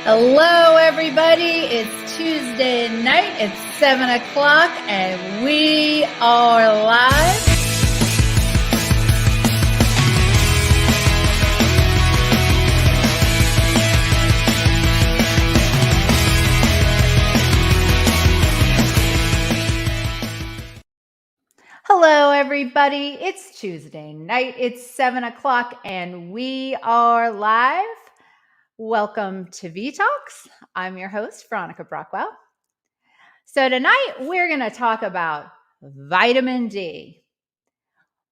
Hello, everybody. It's Tuesday night. It's 7 o'clock, and we are live. Hello, everybody. It's Tuesday night. It's 7 o'clock, and we are live. Welcome to V-Talks. I'm your host, Veronica Brockwell. So tonight we're going to talk about vitamin D.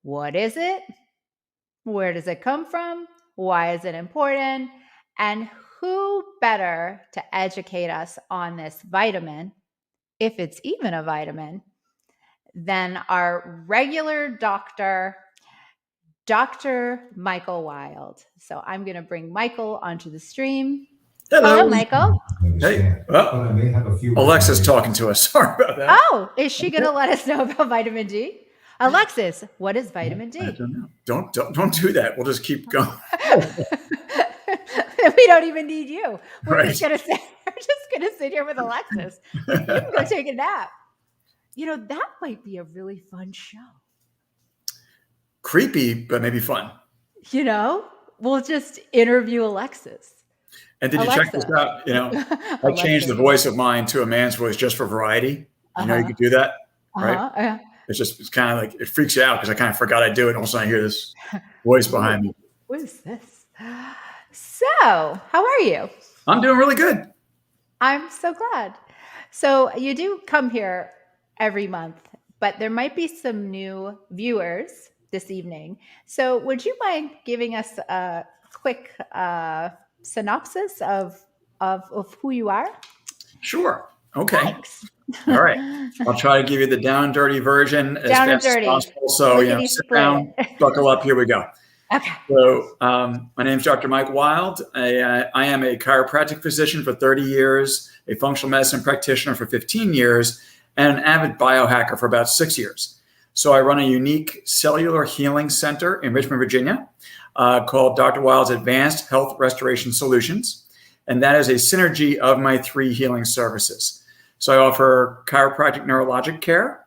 What is it? Where does it come from? Why is it important? And who better to educate us on this vitamin, if it's even a vitamin, than our regular doctor, Dr. Michael Wild. So I'm going to bring Michael onto the stream. Hello, Michael. Hey, well, Alexa's talking to us. Sorry about that. Oh, is she going to let us know about vitamin D? Alexis, what is vitamin D? I don't know. Don't do that. We'll just keep going. We don't even need you. We're Right. just gonna sit here with Alexis. You can go take a nap. You know, that might be a really fun show. Creepy, but maybe fun. You know, we'll just interview Alexis. And did you check this out? You know, I changed the voice of mine to a man's voice just for variety. You know, you could do that, right? It's kind of like, it freaks you out because I kind of forgot I do it. And all of a sudden I hear this voice behind me. What is this? So, how are you? I'm doing really good. I'm so glad. So you do come here every month, but there might be some new viewers this evening. So would you mind giving us a quick synopsis of who you are? Sure. Okay. Thanks. All right. I'll try to give you the down and dirty version as fast as possible. So, sit down, buckle up. Here we go. Okay. So my name is Dr. Mike Wild. I am a chiropractic physician for 30 years, a functional medicine practitioner for 15 years, and an avid biohacker for about 6 years. So I run a unique cellular healing center in Richmond, Virginia, called Dr. Wild's Advanced Health Restoration Solutions. And that is a synergy of my 3 healing services. So I offer chiropractic neurologic care,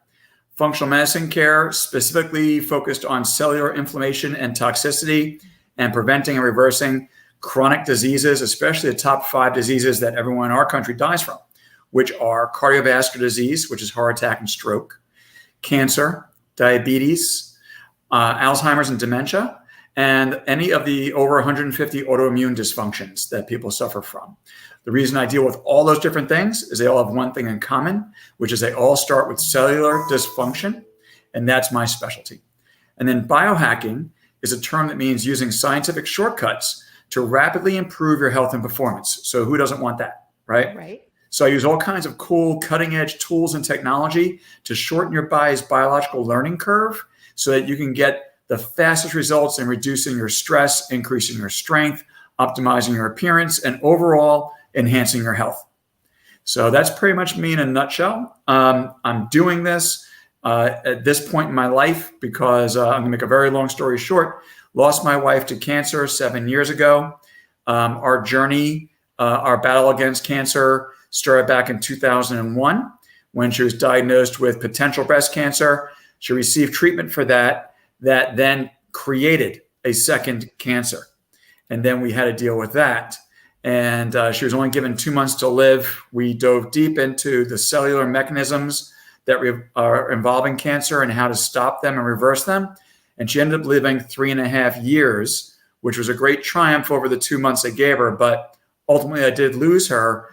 functional medicine care, specifically focused on cellular inflammation and toxicity and preventing and reversing chronic diseases, especially the top 5 diseases that everyone in our country dies from, which are cardiovascular disease, which is heart attack and stroke, cancer, diabetes, Alzheimer's and dementia, and any of the over 150 autoimmune dysfunctions that people suffer from. The reason I deal with all those different things is they all have one thing in common, which is they all start with cellular dysfunction, and that's my specialty. And then biohacking is a term that means using scientific shortcuts to rapidly improve your health and performance. So who doesn't want that, right? Right. So I use all kinds of cool cutting-edge tools and technology to shorten your body's biological learning curve so that you can get the fastest results in reducing your stress, increasing your strength, optimizing your appearance, and overall enhancing your health. So that's pretty much me in a nutshell. I'm doing this at this point in my life because I'm gonna make a very long story short, lost my wife to cancer 7 years ago. Our journey, our battle against cancer started back in 2001 when she was diagnosed with potential breast cancer. She received treatment for that then created a second cancer. And then we had to deal with that. And she was only given 2 months to live. We dove deep into the cellular mechanisms that are involving cancer and how to stop them and reverse them. And she ended up living 3.5 years, which was a great triumph over the 2 months I gave her. But ultimately, I did lose her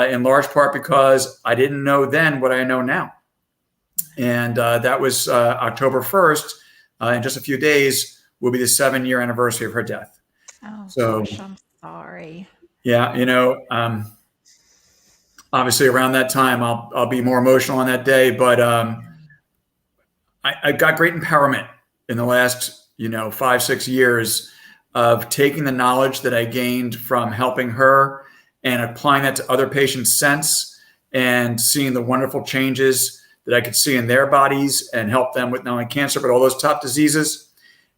in large part because I didn't know then what I know now. And that was October 1st. In just a few days will be the 7-year anniversary of her death. Oh, so gosh, I'm sorry. Yeah, obviously around that time I'll be more emotional on that day, but I got great empowerment in the last 5-6 years of taking the knowledge that I gained from helping her and applying that to other patients since, and seeing the wonderful changes that I could see in their bodies and help them with not only cancer, but all those top diseases.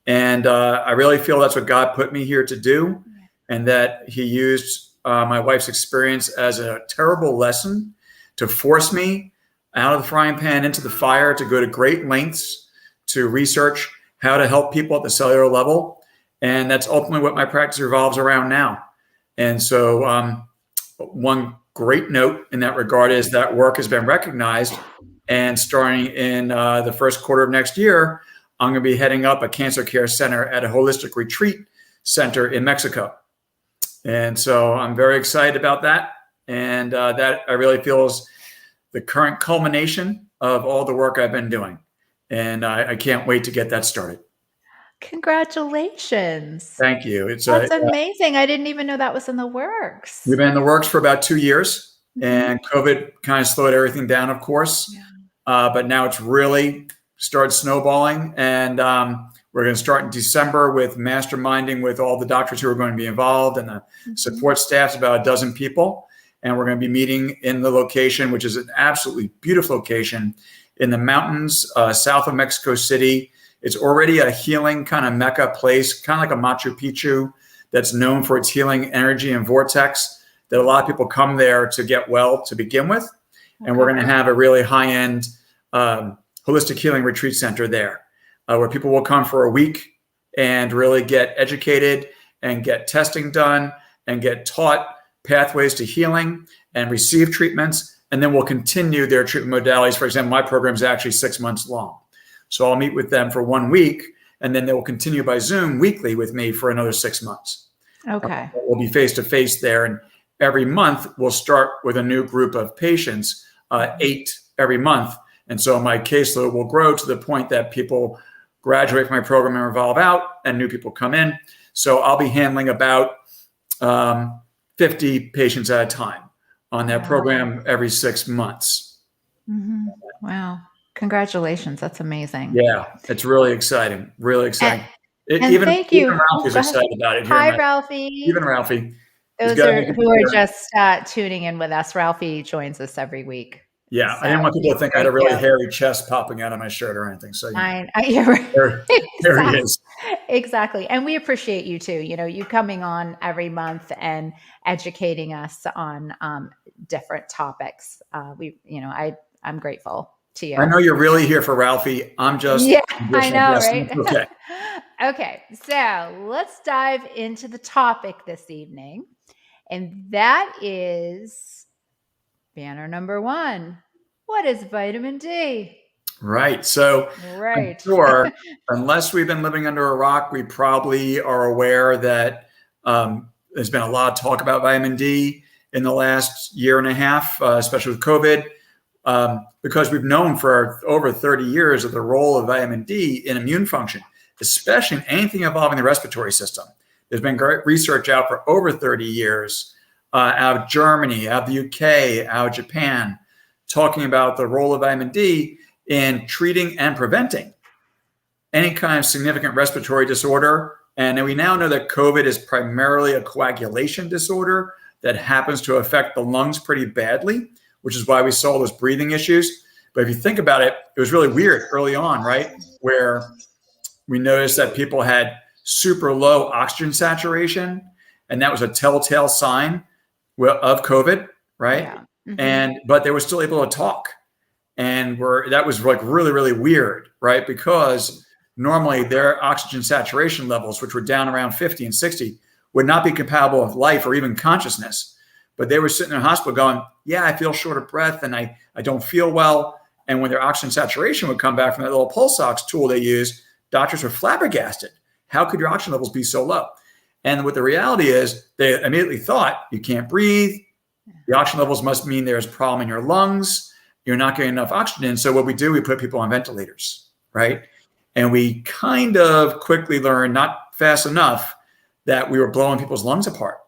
And I really feel that's what God put me here to do, and that he used my wife's experience as a terrible lesson to force me out of the frying pan into the fire, to go to great lengths to research how to help people at the cellular level. And that's ultimately what my practice revolves around now. And so one great note in that regard is that work has been recognized. And starting in the first quarter of next year, I'm going to be heading up a cancer care center at a holistic retreat center in Mexico. And so I'm very excited about that. And that I really feel is the current culmination of all the work I've been doing. And I can't wait to get that started. Congratulations. Thank you. That's amazing. I didn't even know that was in the works. We've been in the works for about 2 years, and COVID kind of slowed everything down, of course. Yeah. But now it's really started snowballing, and we're going to start in December with masterminding with all the doctors who are going to be involved, and the support staff's about a dozen people. And we're going to be meeting in the location, which is an absolutely beautiful location in the mountains south of Mexico City. It's already a healing kind of Mecca place, kind of like a Machu Picchu that's known for its healing energy and vortex, that a lot of people come there to get well to begin with. Okay. And we're going to have a really high-end holistic healing retreat center there where people will come for a week and really get educated and get testing done and get taught pathways to healing and receive treatments. And then we'll continue their treatment modalities. For example, my program is actually 6 months long. So I'll meet with them for 1 week, and then they will continue by Zoom weekly with me for another 6 months. Okay. We'll be face-to-face there. And every month we'll start with a new group of patients, 8 every month. And so my caseload will grow to the point that people graduate from my program and revolve out, and new people come in. So I'll be handling about 50 patients at a time on that program every 6 months. Mm-hmm. Wow. Congratulations. That's amazing. Yeah, it's really exciting. Really exciting. Even Ralphie's excited about it. Hi, Ralphie. Even Ralphie. Those who are just tuning in with us. Ralphie joins us every week. Yeah, so I didn't want people to think I had a really hairy chest popping out of my shirt or anything. So you're right. There he is. Exactly. And we appreciate you too. You know, you coming on every month and educating us on different topics. I'm grateful to you. I know you're really here for Ralphie. I'm just I know, right? Okay. Okay, so let's dive into the topic this evening, and that is banner number 1. What is vitamin D? Right. So I'm sure, unless we've been living under a rock, we probably are aware that there's been a lot of talk about vitamin D in the last year and a half, especially with COVID. Because we've known for over 30 years of the role of vitamin D in immune function, especially in anything involving the respiratory system. There's been great research out for over 30 years out of Germany, out of the UK, out of Japan, talking about the role of vitamin D in treating and preventing any kind of significant respiratory disorder. And we now know that COVID is primarily a coagulation disorder that happens to affect the lungs pretty badly, which is why we saw those breathing issues. But if you think about it, it was really weird early on, right? Where we noticed that people had super low oxygen saturation, and that was a telltale sign of COVID, right? Yeah. Mm-hmm. But they were still able to talk. And that was like really, really weird, right? Because normally their oxygen saturation levels, which were down around 50 and 60, would not be compatible with life or even consciousness. But they were sitting in a hospital going, yeah, I feel short of breath and I don't feel well. And when their oxygen saturation would come back from that little pulse ox tool they use, doctors were flabbergasted. How could your oxygen levels be so low? And what the reality is, they immediately thought, you can't breathe. The oxygen levels must mean there's a problem in your lungs. You're not getting enough oxygen. So what we do, we put people on ventilators, right? And we kind of quickly learned, not fast enough, that we were blowing people's lungs apart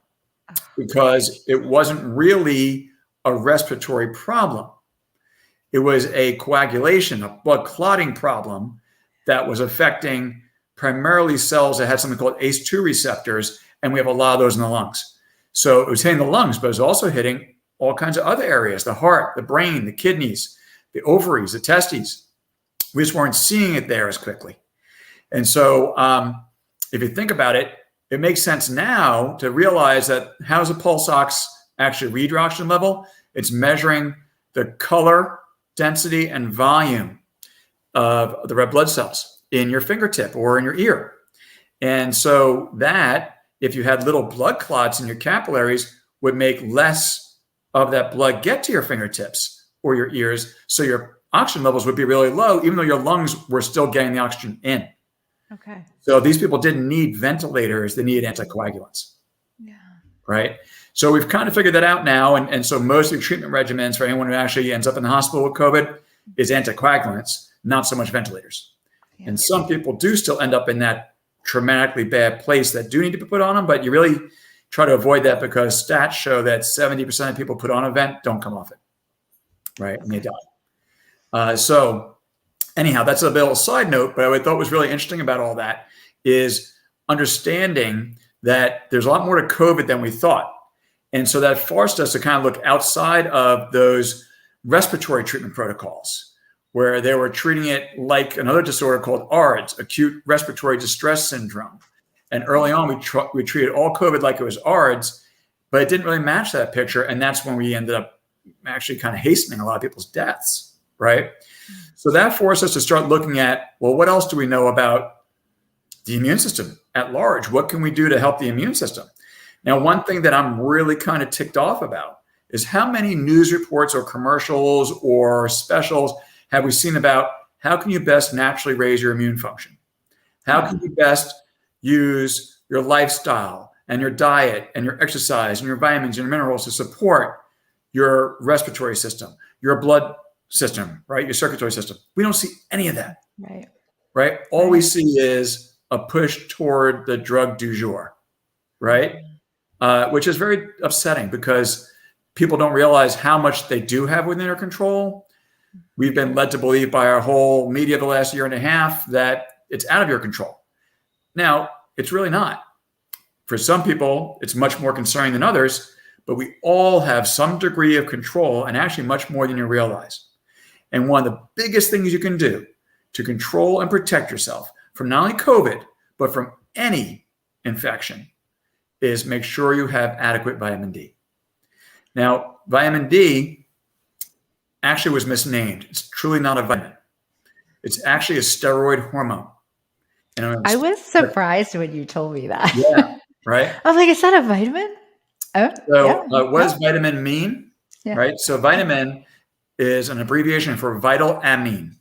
because it wasn't really a respiratory problem. It was a coagulation, a blood clotting problem that was affecting primarily cells that had something called ACE2 receptors, and we have a lot of those in the lungs. So it was hitting the lungs, but it was also hitting all kinds of other areas, the heart, the brain, the kidneys, the ovaries, the testes. We just weren't seeing it there as quickly. And so if you think about it, it makes sense now to realize that how does a pulse ox actually read your oxygen level? It's measuring the color, density, and volume of the red blood cells in your fingertip or in your ear. And so that, if you had little blood clots in your capillaries, would make less of that blood get to your fingertips or your ears. So your oxygen levels would be really low, even though your lungs were still getting the oxygen in. Okay. So these people didn't need ventilators, they needed anticoagulants. Yeah. Right? So we've kind of figured that out now. And so most of the treatment regimens for anyone who actually ends up in the hospital with COVID is anticoagulants, not so much ventilators. Yeah. And some people do still end up in that traumatically bad place that do need to be put on them, but you really try to avoid that because stats show that 70% of people put on a vent don't come off it, right? And they die. So anyhow, that's a little side note, but what I thought was really interesting about all that is understanding that there's a lot more to COVID than we thought. And so that forced us to kind of look outside of those respiratory treatment protocols, where they were treating it like another disorder called ARDS, acute respiratory distress syndrome. And early on, we treated all COVID like it was ARDS, but it didn't really match that picture. And that's when we ended up actually kind of hastening a lot of people's deaths, right? So that forced us to start looking at, well, what else do we know about the immune system at large? What can we do to help the immune system? Now, one thing that I'm really kind of ticked off about is how many news reports or commercials or specials have we seen about how can you best naturally raise your immune function? How can you best use your lifestyle and your diet and your exercise and your vitamins and your minerals to support your respiratory system, your blood system, right? Your circulatory system. We don't see any of that. Right? All we see is a push toward the drug du jour, right? Which is very upsetting because people don't realize how much they do have within their control. We've been led to believe by our whole media the last year and a half that it's out of your control. Now, it's really not. For some people, it's much more concerning than others, but we all have some degree of control, and actually much more than you realize. And one of the biggest things you can do to control and protect yourself from not only COVID, but from any infection is make sure you have adequate vitamin D. Now, vitamin D actually was misnamed. It's truly not a vitamin. It's actually a steroid hormone. And I was surprised when you told me that. Yeah, right? I was like, is that a vitamin? Oh, so yeah. What does vitamin mean? Yeah. Right? So vitamin is an abbreviation for vital amine.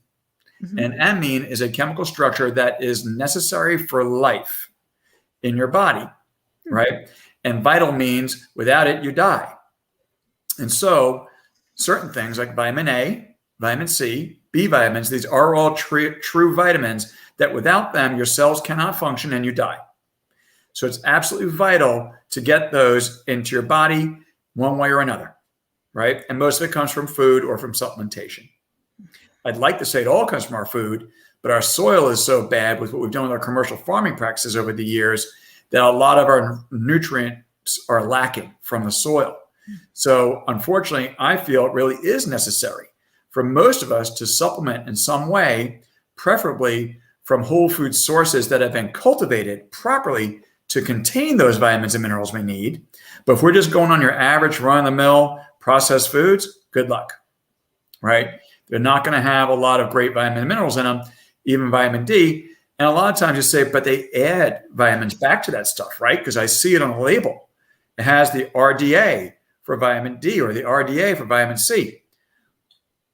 Mm-hmm. And amine is a chemical structure that is necessary for life in your body, right? And vital means without it, you die. And so certain things like vitamin A, vitamin C, B vitamins, these are all true vitamins that without them, your cells cannot function and you die. So it's absolutely vital to get those into your body one way or another, right? And most of it comes from food or from supplementation. I'd like to say it all comes from our food, but our soil is so bad with what we've done with our commercial farming practices over the years that a lot of our nutrients are lacking from the soil. So unfortunately, I feel it really is necessary for most of us to supplement in some way, preferably from whole food sources that have been cultivated properly to contain those vitamins and minerals we need. But if we're just going on your average run-of-the-mill processed foods, good luck, right? They're not going to have a lot of great vitamin and minerals in them, even vitamin D. And a lot of times you say, but they add vitamins back to that stuff, right? Because I see it on the label. It has the RDA for vitamin D or the RDA for vitamin C.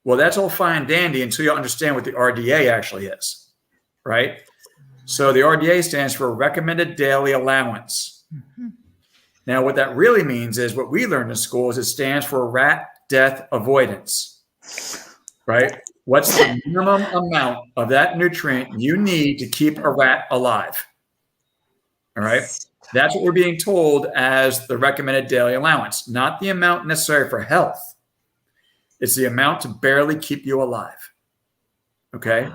Well, that's all fine and dandy until you understand what the RDA actually is, right? So the RDA stands for recommended daily allowance. Mm-hmm. Now, what that really means is what we learned in school is it stands for rat death avoidance, right? What's the minimum amount of that nutrient you need to keep a rat alive? All right. That's what we're being told as the recommended daily allowance, not the amount necessary for health. It's the amount to barely keep you alive. Okay.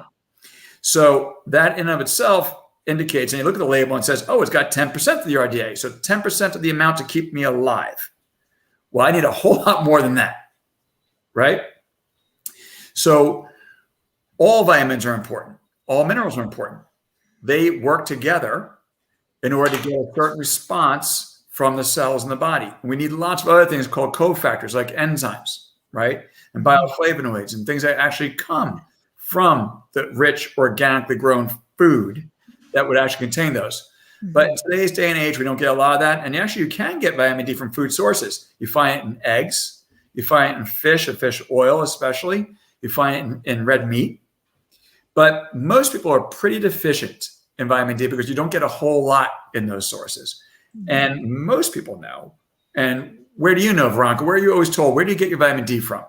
So that in and of itself indicates, and you look at the label and says, oh, it's got 10% of the RDA. So 10% of the amount to keep me alive. Well, I need a whole lot more than that. Right. So all vitamins are important. All minerals are important. They work together in order to get a certain response from the cells in the body. We need lots of other things called cofactors like enzymes, right? And bioflavonoids and things that actually come from the rich, organically grown food that would actually contain those. But in today's day and age, we don't get a lot of that. And actually, you can get vitamin D from food sources. You find it in eggs. You find it in fish and fish oil especially. You find it in red meat. But most people are pretty deficient in vitamin D because you don't get a whole lot in those sources. And most people know. And where do you know, Veronica? Where are you always told? Where do you get your vitamin D from?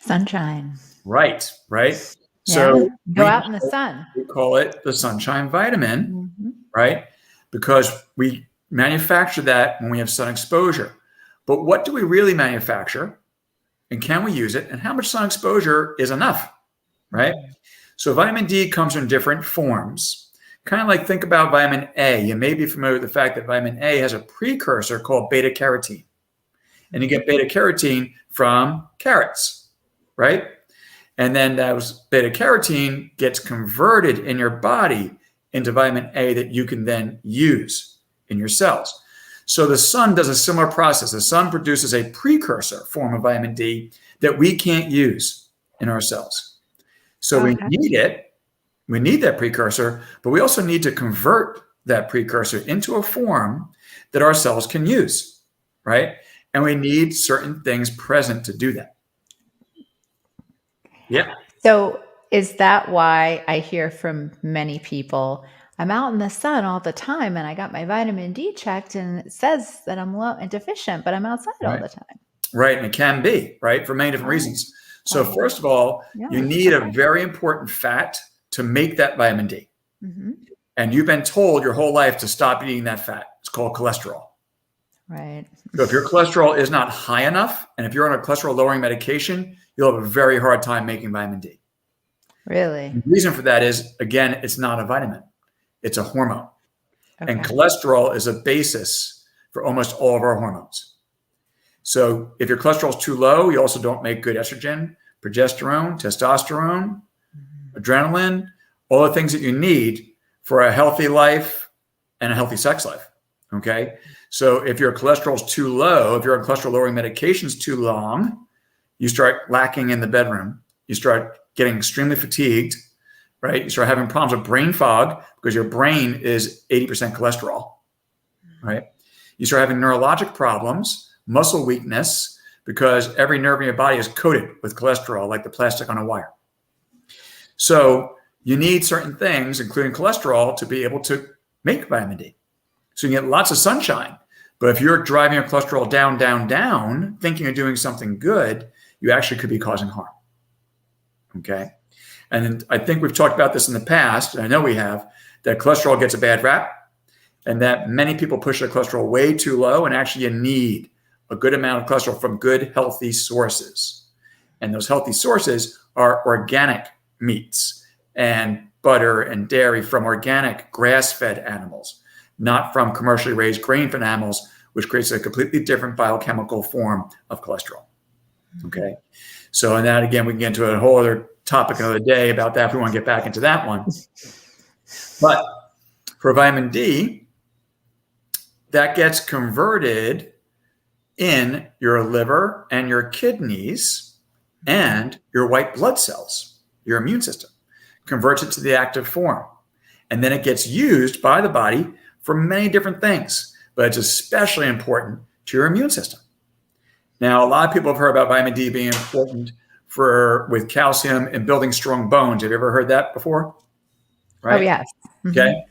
Sunshine. Right. Yeah. So go out in the sun. We call it the sunshine vitamin, right? Because we manufacture that when we have sun exposure. But what do we really manufacture? And can we use it? And how much sun exposure is enough, right? So vitamin D comes in different forms. Kind of like think about vitamin A. You may be familiar with the fact that vitamin A has a precursor called beta carotene. And you get beta carotene from carrots, right? And then that beta carotene gets converted in your body into vitamin A that you can then use in your cells. So the sun does a similar process. The sun produces a precursor form of vitamin D that we can't use in our cells. So we need it. We need that precursor, but we also need to convert that precursor into a form that our cells can use, right? And we need certain things present to do that. Yeah. So is that why I hear from many people, I'm out in the sun all the time and I got my vitamin D checked and it says that I'm low and deficient, but I'm outside all the time. Right. And it can be, right, for many different reasons. So first of all, you need a very important fat to make that vitamin D. And you've been told your whole life to stop eating that fat. It's called cholesterol. Right. So if your cholesterol is not high enough, and if you're on a cholesterol lowering medication, you'll have a very hard time making vitamin D. Really? The reason for that is, again, it's not a vitamin. It's a hormone. And cholesterol is a basis for almost all of our hormones. So if your cholesterol is too low, you also don't make good estrogen, progesterone, testosterone, adrenaline, all the things that you need for a healthy life and a healthy sex life. Okay. So if your cholesterol is too low, if you're on cholesterol lowering medications too long, you start lacking in the bedroom. You start getting extremely fatigued, right? You start having problems with brain fog because your brain is 80% cholesterol, right? You start having neurologic problems, muscle weakness, because every nerve in your body is coated with cholesterol, like the plastic on a wire. So you need certain things, including cholesterol, to be able to make vitamin D. So you get lots of sunshine. But if you're driving your cholesterol down, down, down, thinking you're doing something good, you actually could be causing harm. Okay. And I think we've talked about this in the past, and I know we have, that cholesterol gets a bad rap and that many people push their cholesterol way too low, and actually you need a good amount of cholesterol from good, healthy sources. And those healthy sources are organic meats and butter and dairy from organic grass-fed animals, not from commercially raised grain-fed animals, which creates a completely different biochemical form of cholesterol. Okay. So, and that, again, we can get into a whole other topic another day about that if we want to get back into that one. But for vitamin D, that gets converted in your liver and your kidneys and your white blood cells, your immune system, converts it to the active form. And then it gets used by the body for many different things, but it's especially important to your immune system. Now, a lot of people have heard about vitamin D being important with calcium and building strong bones. Have you ever heard that before? Right? Oh, yes. Okay.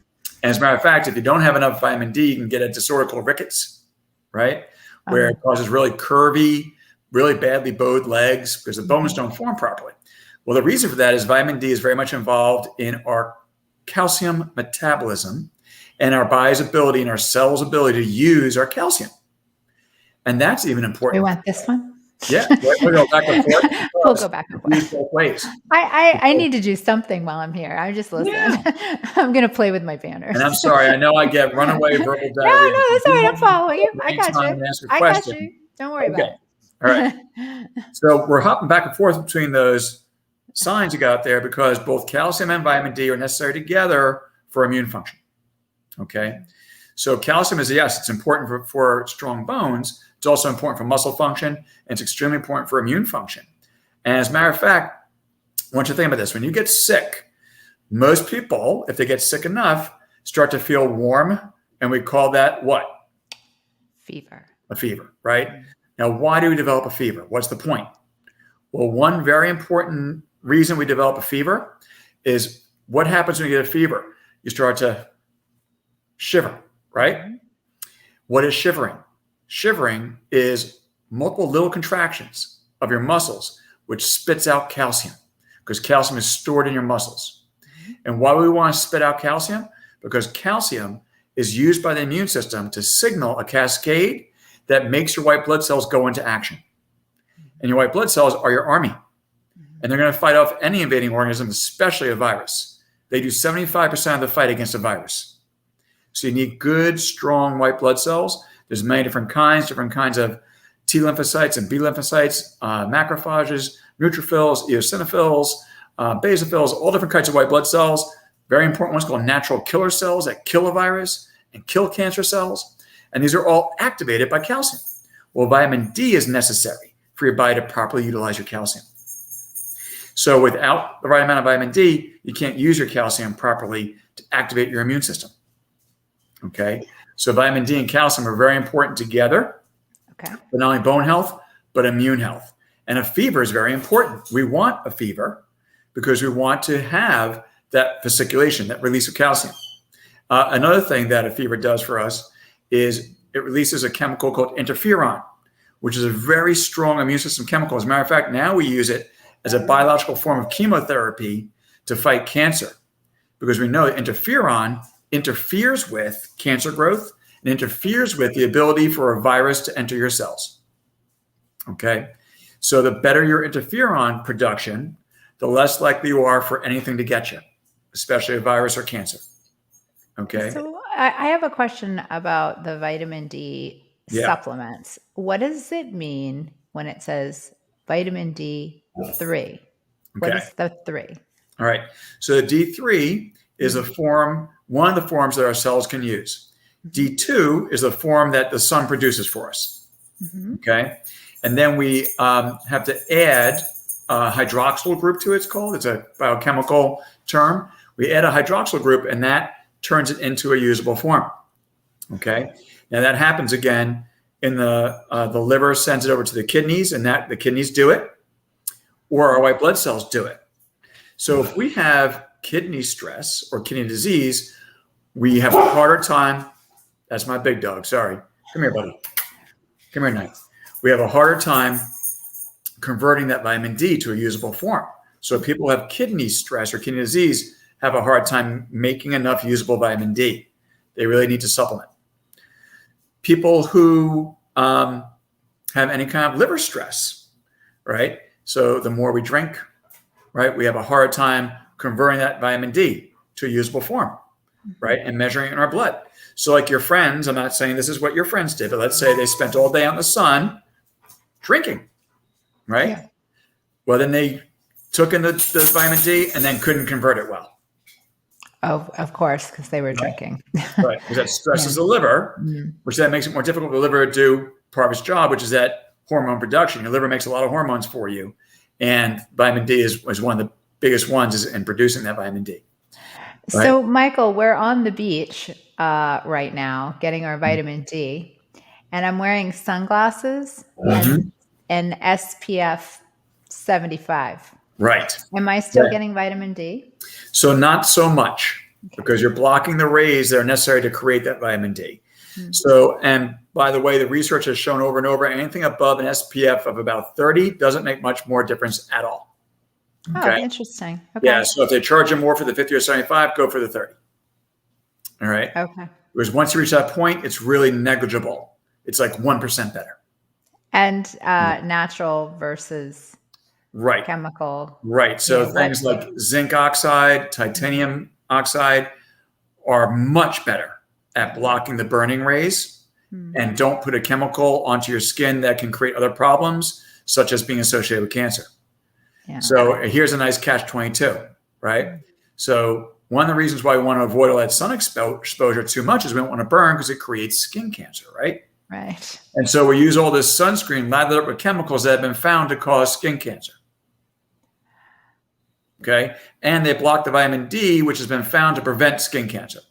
And as a matter of fact, if you don't have enough vitamin D, you can get a disorder called rickets, right? Where it causes really curvy, really badly bowed legs because the bones don't form properly. Well, the reason for that is vitamin D is very much involved in our calcium metabolism and our body's ability and our cells' ability to use our calcium. And that's even important. We want this one? Yeah. We'll go back and forth. We'll go back and forth. Both ways. I need to do something while I'm here. I'm just listening. Yeah. I'm going to play with my banners. And I'm sorry. I know I get runaway verbal diarrhea. No, that's all right. I'm following you. I got you. I got you. Don't worry about it. All right. So we're hopping back and forth between those signs you got there because both calcium and vitamin D are necessary together for immune function. Okay. So calcium is, yes, it's important for strong bones. It's also important for muscle function, and it's extremely important for immune function. And as a matter of fact, I want you to think about this. When you get sick, most people, if they get sick enough, start to feel warm, and we call that what? Fever. A fever, right? Now, why do we develop a fever? What's the point? Well, one very important reason we develop a fever is what happens when you get a fever? You start to shiver, right? What is shivering? Shivering is multiple little contractions of your muscles, which spits out calcium, because calcium is stored in your muscles. And why do we want to spit out calcium? Because calcium is used by the immune system to signal a cascade that makes your white blood cells go into action. And your white blood cells are your army. And they're going to fight off any invading organism, especially a virus. They do 75% of the fight against a virus. So you need good, strong white blood cells. There's many different kinds of T lymphocytes and B lymphocytes, macrophages, neutrophils, eosinophils, basophils, all different kinds of white blood cells. Very important ones called natural killer cells that kill a virus and kill cancer cells. And these are all activated by calcium. Well, vitamin D is necessary for your body to properly utilize your calcium. So without the right amount of vitamin D, you can't use your calcium properly to activate your immune system. Okay? So vitamin D and calcium are very important together. Okay. But not only bone health, but immune health. And a fever is very important. We want a fever because we want to have that fasciculation, that release of calcium. Another thing that a fever does for us is it releases a chemical called interferon, which is a very strong immune system chemical. As a matter of fact, now we use it as a biological form of chemotherapy to fight cancer, because we know that interferon interferes with cancer growth and interferes with the ability for a virus to enter your cells. Okay? So the better your interferon production, the less likely you are for anything to get you, especially a virus or cancer. Okay? So I have a question about the vitamin D supplements. What does it mean when it says vitamin D3? What is the 3? All right. So the D3 is one of the forms that our cells can use. D2 is the form that the sun produces for us. Okay. And then we have to add a hydroxyl group to it, it's called. It's a biochemical term. We add a hydroxyl group, and that turns it into a usable form. Okay. Now that happens again in the liver sends it over to the kidneys, and the kidneys do it, or our white blood cells do it. So if we have kidney stress or kidney disease, we have a harder time. That's my big dog. Sorry. Come here, buddy. Come here, Knight. We have a harder time converting that vitamin D to a usable form. So people who have kidney stress or kidney disease have a hard time making enough usable vitamin D. They really need to supplement. People who have any kind of liver stress, right? So the more we drink, right, we have a hard time converting that vitamin D to a usable form, right, and measuring it in our blood. So like your friends, I'm not saying this is what your friends did, but let's say they spent all day out in the sun drinking, right? Yeah. Well, then they took in the vitamin D and then couldn't convert it well. Oh, of course, because they were drinking. Right, because that stresses the liver, which then makes it more difficult for the liver to do part of its job, which is that hormone production. Your liver makes a lot of hormones for you, and vitamin D is one of the biggest ones in producing that vitamin D. Right? So, Michael, we're on the beach right now getting our vitamin D, and I'm wearing sunglasses and SPF 75. Right. Am I still getting vitamin D? So not so much, because you're blocking the rays that are necessary to create that vitamin D. So, and by the way, the research has shown over and over, anything above an SPF of about 30 doesn't make much more difference at all. Okay? Oh, interesting. Okay. Yeah, so if they charge you more for the 50 or 75, go for the 30. All right? Okay. Because once you reach that point, it's really negligible. It's like 1% better. And natural versus chemical. Right. So things like zinc oxide, titanium oxide are much better at blocking the burning rays and don't put a chemical onto your skin that can create other problems, such as being associated with cancer. Yeah. So here's a nice catch-22, right? So one of the reasons why we want to avoid all that sun exposure too much is we don't want to burn because it creates skin cancer, right? Right. And so we use all this sunscreen lathered up with chemicals that have been found to cause skin cancer. Okay. And they block the vitamin D, which has been found to prevent skin cancer.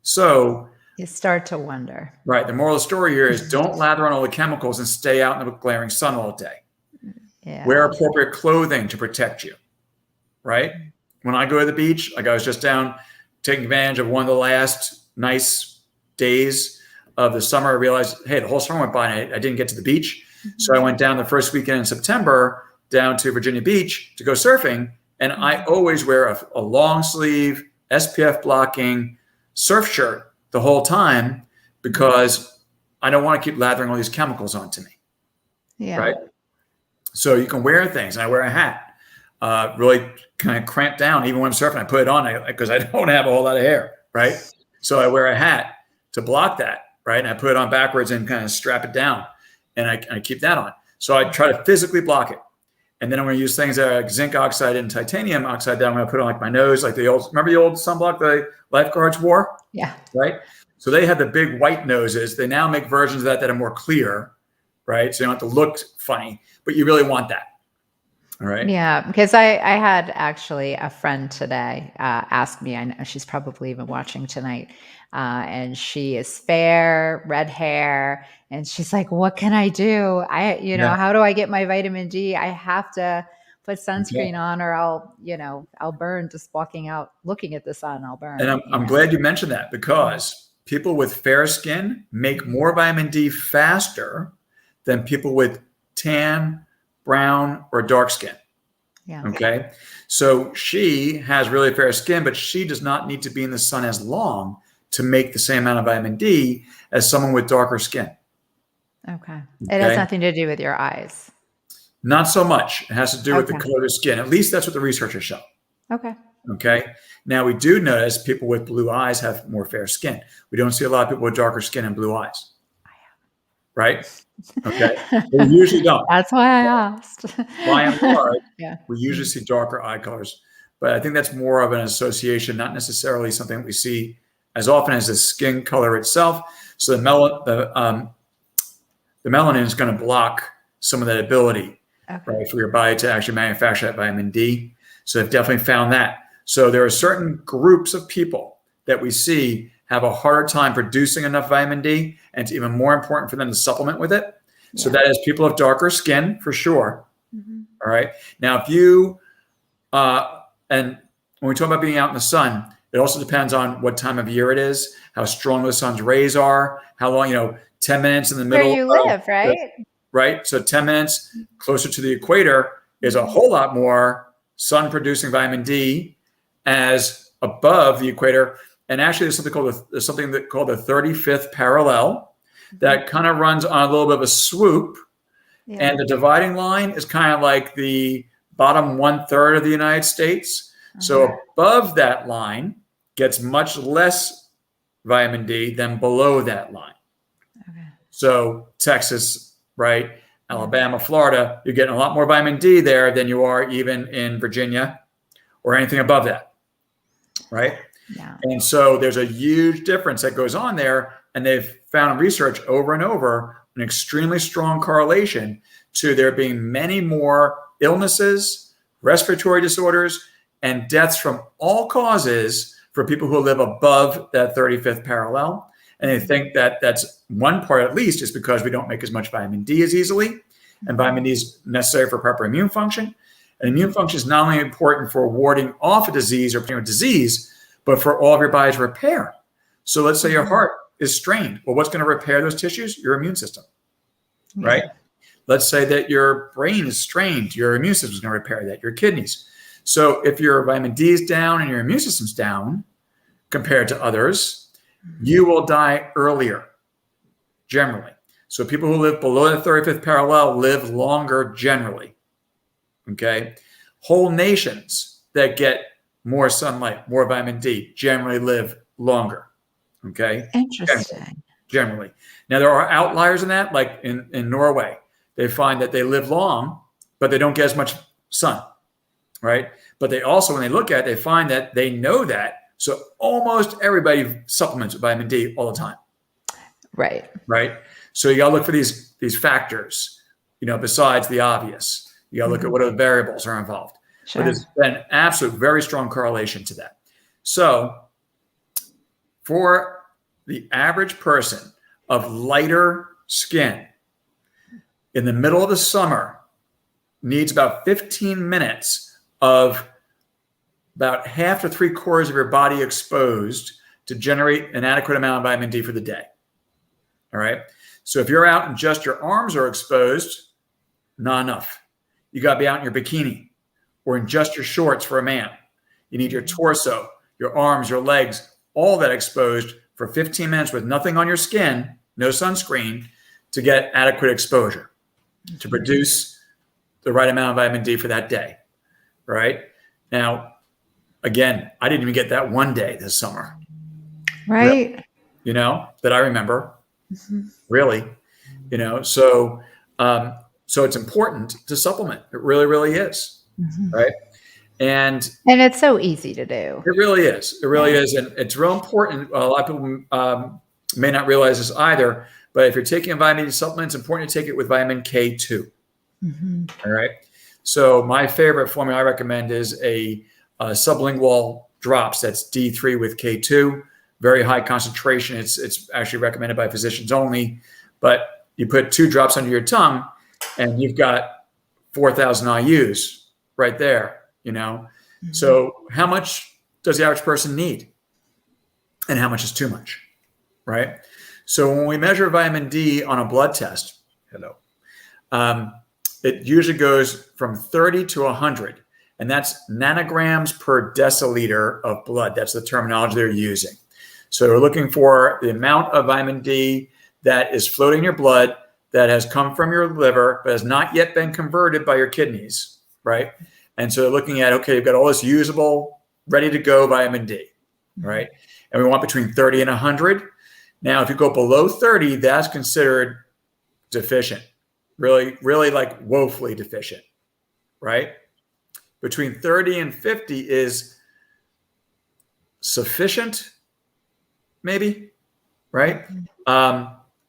So you start to wonder. Right. The moral of the story here is don't lather on all the chemicals and stay out in the glaring sun all day. Yeah. Wear appropriate clothing to protect you. Right. When I go to the beach, like I was just down taking advantage of one of the last nice days of the summer, I realized, hey, the whole summer went by and I didn't get to the beach. So I went down the first weekend in September down to Virginia Beach to go surfing. And I always wear a long sleeve, SPF blocking surf shirt the whole time because I don't want to keep lathering all these chemicals onto me. Yeah. Right. So you can wear things. And I wear a hat. Really kind of cramped down. Even when I'm surfing, I put it on because I don't have a whole lot of hair. Right. So I wear a hat to block that. Right. And I put it on backwards and kind of strap it down. And I keep that on. So I try to physically block it. And then I'm going to use things that are like zinc oxide and titanium oxide that I'm going to put on like my nose, like remember the old sunblock the lifeguards wore? Yeah. Right. So they had the big white noses. They now make versions of that are more clear. Right. So you don't have to look funny, but you really want that. All right. Yeah. Because I had actually a friend today ask me, I know she's probably even watching tonight. And she is fair, red hair. And she's like, what can I do? How do I get my vitamin D? I have to put sunscreen on or I'll burn just walking out, looking at the sun, I'll burn. And I'm glad you mentioned that because people with fair skin make more vitamin D faster than people with tan, brown, or dark skin. Yeah. Okay. So she has really fair skin, but she does not need to be in the sun as long to make the same amount of vitamin D as someone with darker skin. Okay. It has nothing to do with your eyes. Not so much. It has to do with the color of skin. At least that's what the researchers show. Okay. Okay. Now we do notice people with blue eyes have more fair skin. We don't see a lot of people with darker skin and blue eyes. Right? Okay. We usually don't. That's why I asked. By and large, we usually see darker eye colors. But I think that's more of an association, not necessarily something that we see as often as the skin color itself. So the melanin is going to block some of that ability, right, for your body to actually manufacture that vitamin D. So they've definitely found that. So there are certain groups of people that we see have a harder time producing enough vitamin D, and it's even more important for them to supplement with it. Yeah. So that is people of darker skin for sure. Mm-hmm. All right. Now, if you, and when we talk about being out in the sun, it also depends on what time of year it is, how strong the sun's rays are, how long, 10 minutes in the middle. Where you live, right? Right. So 10 minutes closer to the equator is a whole lot more sun producing vitamin D as above the equator. And actually there's something called the 35th parallel that kind of runs on a little bit of a swoop. Yeah. And the dividing line is kind of like the bottom 1/3 of the United States. So above that line gets much less vitamin D than below that line. Okay. So Texas, right? Alabama, Florida, you're getting a lot more vitamin D there than you are even in Virginia or anything above that, right? Yeah. And so there's a huge difference that goes on there. And they've found research over and over an extremely strong correlation to there being many more illnesses, respiratory disorders, and deaths from all causes for people who live above that 35th parallel. And they think that that's one part, at least, is because we don't make as much vitamin D as easily. And vitamin D is necessary for proper immune function. And immune function is not only important for warding off a disease or disease, but for all of your body's repair. So let's say your heart is strained. Well, what's going to repair those tissues? Your immune system, right? Let's say that your brain is strained. Your immune system is going to repair that, your kidneys. So if your vitamin D is down and your immune system's down compared to others, you will die earlier, generally. So people who live below the 35th parallel live longer generally, okay? Whole nations that get more sunlight, more vitamin D, generally live longer, okay? Interesting. Generally. Now, there are outliers in that, like in Norway. They find that they live long, but they don't get as much sun, right? But they also, when they look at it, they find that they know that. So almost everybody supplements with vitamin D all the time. Right. Right. So you got to look for these factors, besides the obvious. You got to look at what other variables are involved. Sure. But there's an absolute very strong correlation to that. So for the average person of lighter skin in the middle of the summer needs about 15 minutes of about half to 3/4 of your body exposed to generate an adequate amount of vitamin D for the day. All right. So if you're out and just your arms are exposed, not enough. You got to be out in your bikini or in just your shorts for a man. You need your torso, your arms, your legs, all that exposed for 15 minutes with nothing on your skin, no sunscreen, to get adequate exposure, to produce the right amount of vitamin D for that day. Right. Now, again, I didn't even get that one day this summer. Right. That I remember. Really, so it's important to supplement. It really, really is. Right. And it's so easy to do. It really is. It really is. And it's real important. A lot of people may not realize this either, but if you're taking a vitamin D supplement, it's important to take it with vitamin K2. All right. So my favorite formula I recommend is a sublingual drops. That's D3 with K2. Very high concentration. It's actually recommended by physicians only, but you put 2 drops under your tongue and you've got 4,000 IUs right there, So how much does the average person need? And how much is too much, right? So when we measure vitamin D on a blood test, it usually goes from 30 to 100, and that's nanograms per deciliter of blood. That's the terminology they're using. So we're looking for the amount of vitamin D that is floating in your blood that has come from your liver, but has not yet been converted by your kidneys, right? And so they're looking at, okay, you've got all this usable, ready to go vitamin D, right? And we want between 30 and 100. Now, if you go below 30, that's considered deficient, really, really like woefully deficient, right? Between 30 and 50 is sufficient, maybe, right?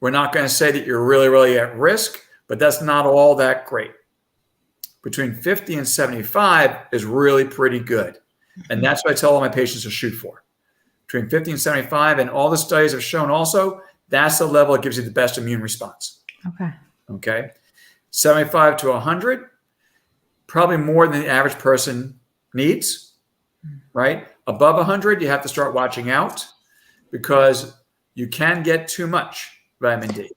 We're not going to say that you're really, really at risk, but that's not all that great. Between 50 and 75 is really pretty good. And that's what I tell all my patients to shoot for. Between 50 and 75, and all the studies have shown also, that's the level that gives you the best immune response. Okay. 75 to 100, probably more than the average person needs, right? Above 100, you have to start watching out because you can get too much vitamin D.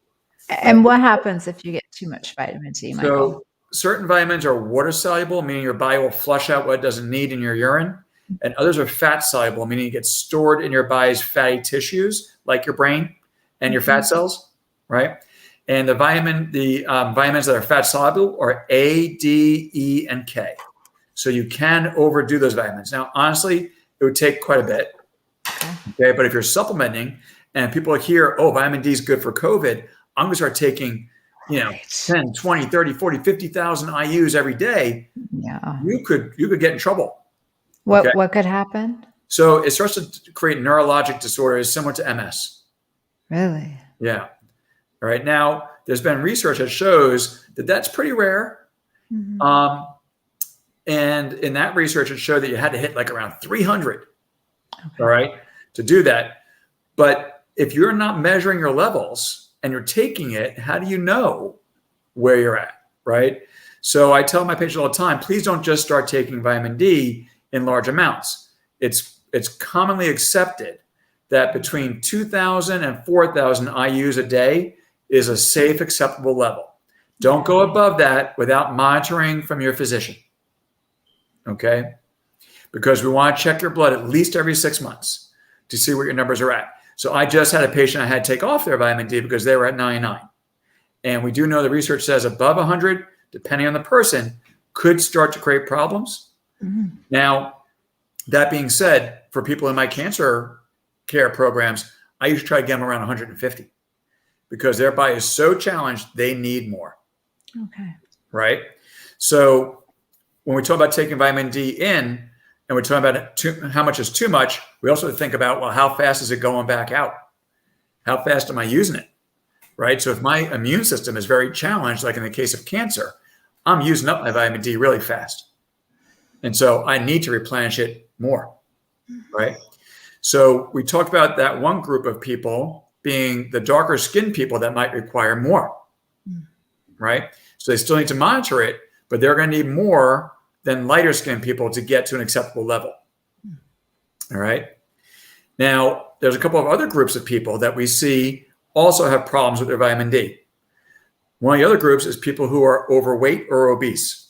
And what happens if you get too much vitamin D, Michael? So certain vitamins are water soluble, meaning your body will flush out what it doesn't need in your urine. And others are fat soluble, meaning it gets stored in your body's fatty tissues, like your brain and your fat cells, right? And the vitamins that are fat soluble are A, D, E, and K. So you can overdo those vitamins. Now, honestly, it would take quite a bit. Okay, but if you're supplementing and people hear, oh, vitamin D is good for COVID, I'm going to start taking, 10, 20, 30, 40, 50,000 IUs every day. Yeah. You could get in trouble. What could happen? So it starts to create neurologic disorders similar to MS. Really? Yeah. All right. Now, there's been research that shows that that's pretty rare. And in that research, it showed that you had to hit like around 300, all right, to do that. But if you're not measuring your levels and you're taking it, how do you know where you're at, right? So I tell my patients all the time, please don't just start taking vitamin D in large amounts. It's commonly accepted that between 2,000 and 4,000 IUs a day is a safe, acceptable level. Don't go above that without monitoring from your physician, okay? Because we want to check your blood at least every 6 months to see where your numbers are at. So I just had a patient I had to take off their vitamin D because they were at 99. And we do know the research says above 100, depending on the person, could start to create problems. Now, that being said, for people in my cancer care programs, I usually try to get them around 150 because their body is so challenged, they need more. Okay. Right? So when we talk about taking vitamin D in, and we're talking about how much is too much, we also think about, well, how fast is it going back out? How fast am I using it? Right? So if my immune system is very challenged, like in the case of cancer, I'm using up my vitamin D really fast. And so I need to replenish it more, right? So we talked about that one group of people being the darker skinned people that might require more, right? So they still need to monitor it, but they're going to need more than lighter skinned people to get to an acceptable level. All right. Now, there's a couple of other groups of people that we see also have problems with their vitamin D. One of the other groups is people who are overweight or obese.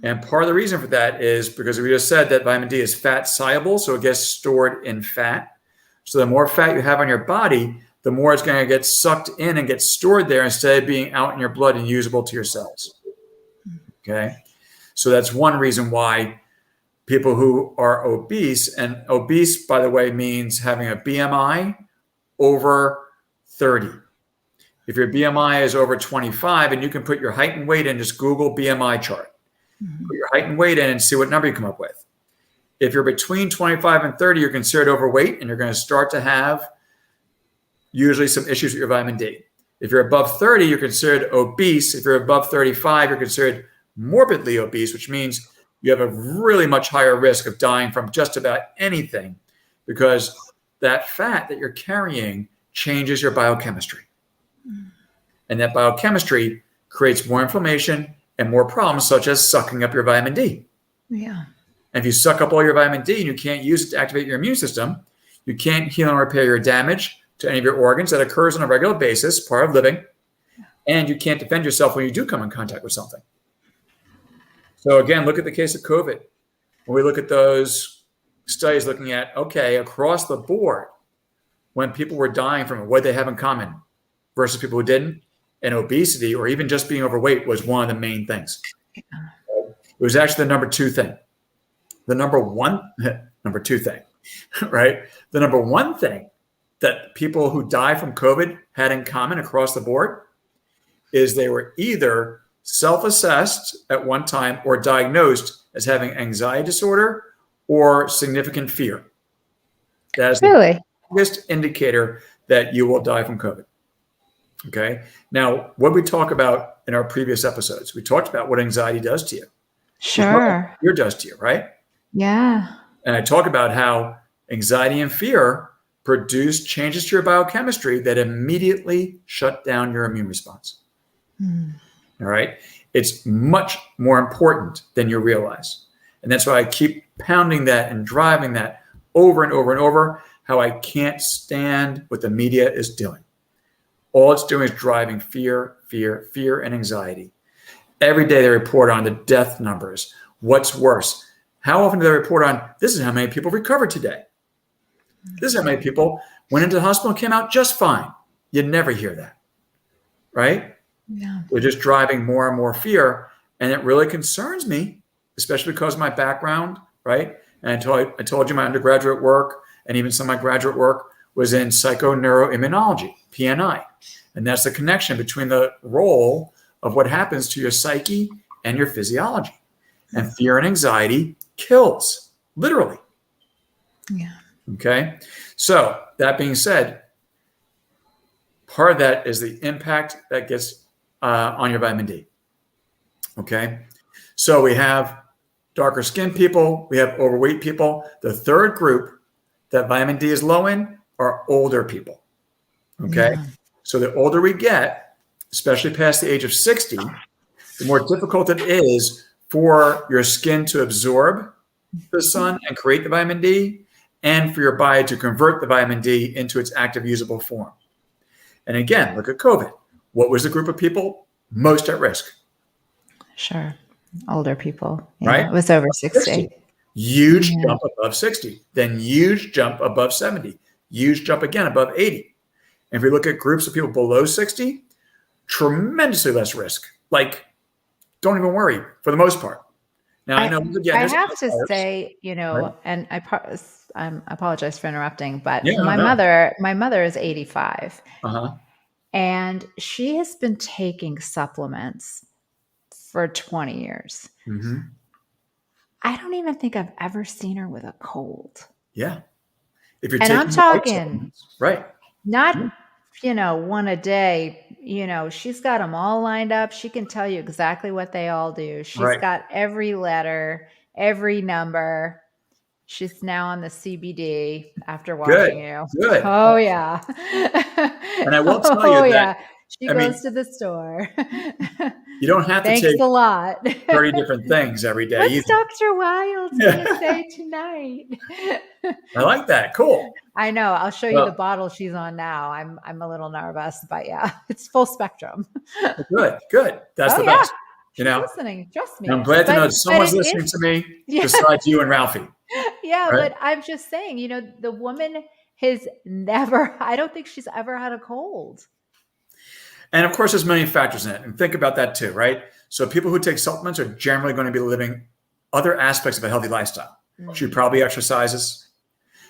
And part of the reason for that is because we just said that vitamin D is fat soluble, so it gets stored in fat. So the more fat you have on your body, the more it's going to get sucked in and get stored there instead of being out in your blood and usable to your cells. Okay. So that's one reason why people who are obese, and obese, by the way, means having a BMI over 30. If your BMI is over 25, and you can put your height and weight in, just Google BMI chart. Put your height and weight in and see what number you come up with. If you're between 25 and 30, you're considered overweight, and you're going to start to have usually some issues with your vitamin D. If you're above 30, you're considered obese. If you're above 35, you're considered morbidly obese, which means you have a really much higher risk of dying from just about anything, because that fat that you're carrying changes your biochemistry. And that biochemistry creates more inflammation and more problems, such as sucking up your vitamin D. Yeah. And if you suck up all your vitamin D and you can't use it to activate your immune system, you can't heal and repair your damage to any of your organs that occurs on a regular basis, part of living, and you can't defend yourself when you do come in contact with something. So again, look at the case of COVID. When we look at those studies looking at, okay, across the board, when people were dying from it, what did they have in common versus people who didn't? And obesity, or even just being overweight, was one of the main things. It was actually the number two thing. The number two thing, right? The number one thing that people who die from COVID had in common across the board is they were either self-assessed at one time or diagnosed as having anxiety disorder or significant fear. That is the biggest indicator that you will die from COVID. Okay. Now, what we talk about in our previous episodes, we talked about what anxiety does to you. Sure. What fear does to you, right? Yeah. And I talk about how anxiety and fear produce changes to your biochemistry that immediately shut down your immune response. All right. It's much more important than you realize. And that's why I keep pounding that and driving that over and over and over, how I can't stand what the media is doing. All it's doing is driving fear, fear, fear, and anxiety. Every day they report on the death numbers. What's worse? How often do they report on, this is how many people recovered today? This is how many people went into the hospital and came out just fine. You never hear that, right? Yeah. We're just driving more and more fear. And it really concerns me, especially because of my background, right? And I told you my undergraduate work and even some of my graduate work was in psychoneuroimmunology, PNI. And that's the connection between the role of what happens to your psyche and your physiology. And fear and anxiety kills, literally. Yeah. Okay. So that being said, part of that is the impact that gets on your vitamin D. Okay. So we have darker skinned people, we have overweight people. The third group that vitamin D is low in are older people. Okay. Yeah. So the older we get, especially past the age of 60, the more difficult it is for your skin to absorb the sun and create the vitamin D, and for your body to convert the vitamin D into its active usable form. And again, look at COVID. What was the group of people most at risk? Sure. Older people. Yeah, right? It was over 60. Huge jump above 60, then huge jump above 70, huge jump again above 80. And if we look at groups of people below 60, tremendously less risk. Like, don't even worry for the most part. Now, I know, again, I have to say, right? And I apologize for interrupting, but my mother is 85. And she has been taking supplements for 20 years. I don't even think I've ever seen her with a cold. Yeah. If you're And I'm taking the right talking supplements, right. not, Yeah. one a day. She's got them all lined up. She can tell you exactly what they all do. She's Right. got every letter, every number. She's now on the CBD after Good. watching you. Good. Oh, yeah. And I will tell Oh, you that, yeah. She I mean, goes to the store. you don't have to Thanks take a lot. 30 different things every day What's either. Dr. Wilds going to say tonight? I like that. Cool. I know. I'll show you Well, the bottle she's on now. I'm a little nervous, but yeah, it's full spectrum. good. Good. That's Oh, the yeah. best. She's listening. Trust me. I'm glad to know that But someone's it listening is, to me yeah, besides you and Ralphie. yeah. Right. But I'm just saying, the woman has never, I don't think she's ever had a cold. And of course, there's many factors in it. And think about that too, right? So people who take supplements are generally going to be living other aspects of a healthy lifestyle. She probably exercises.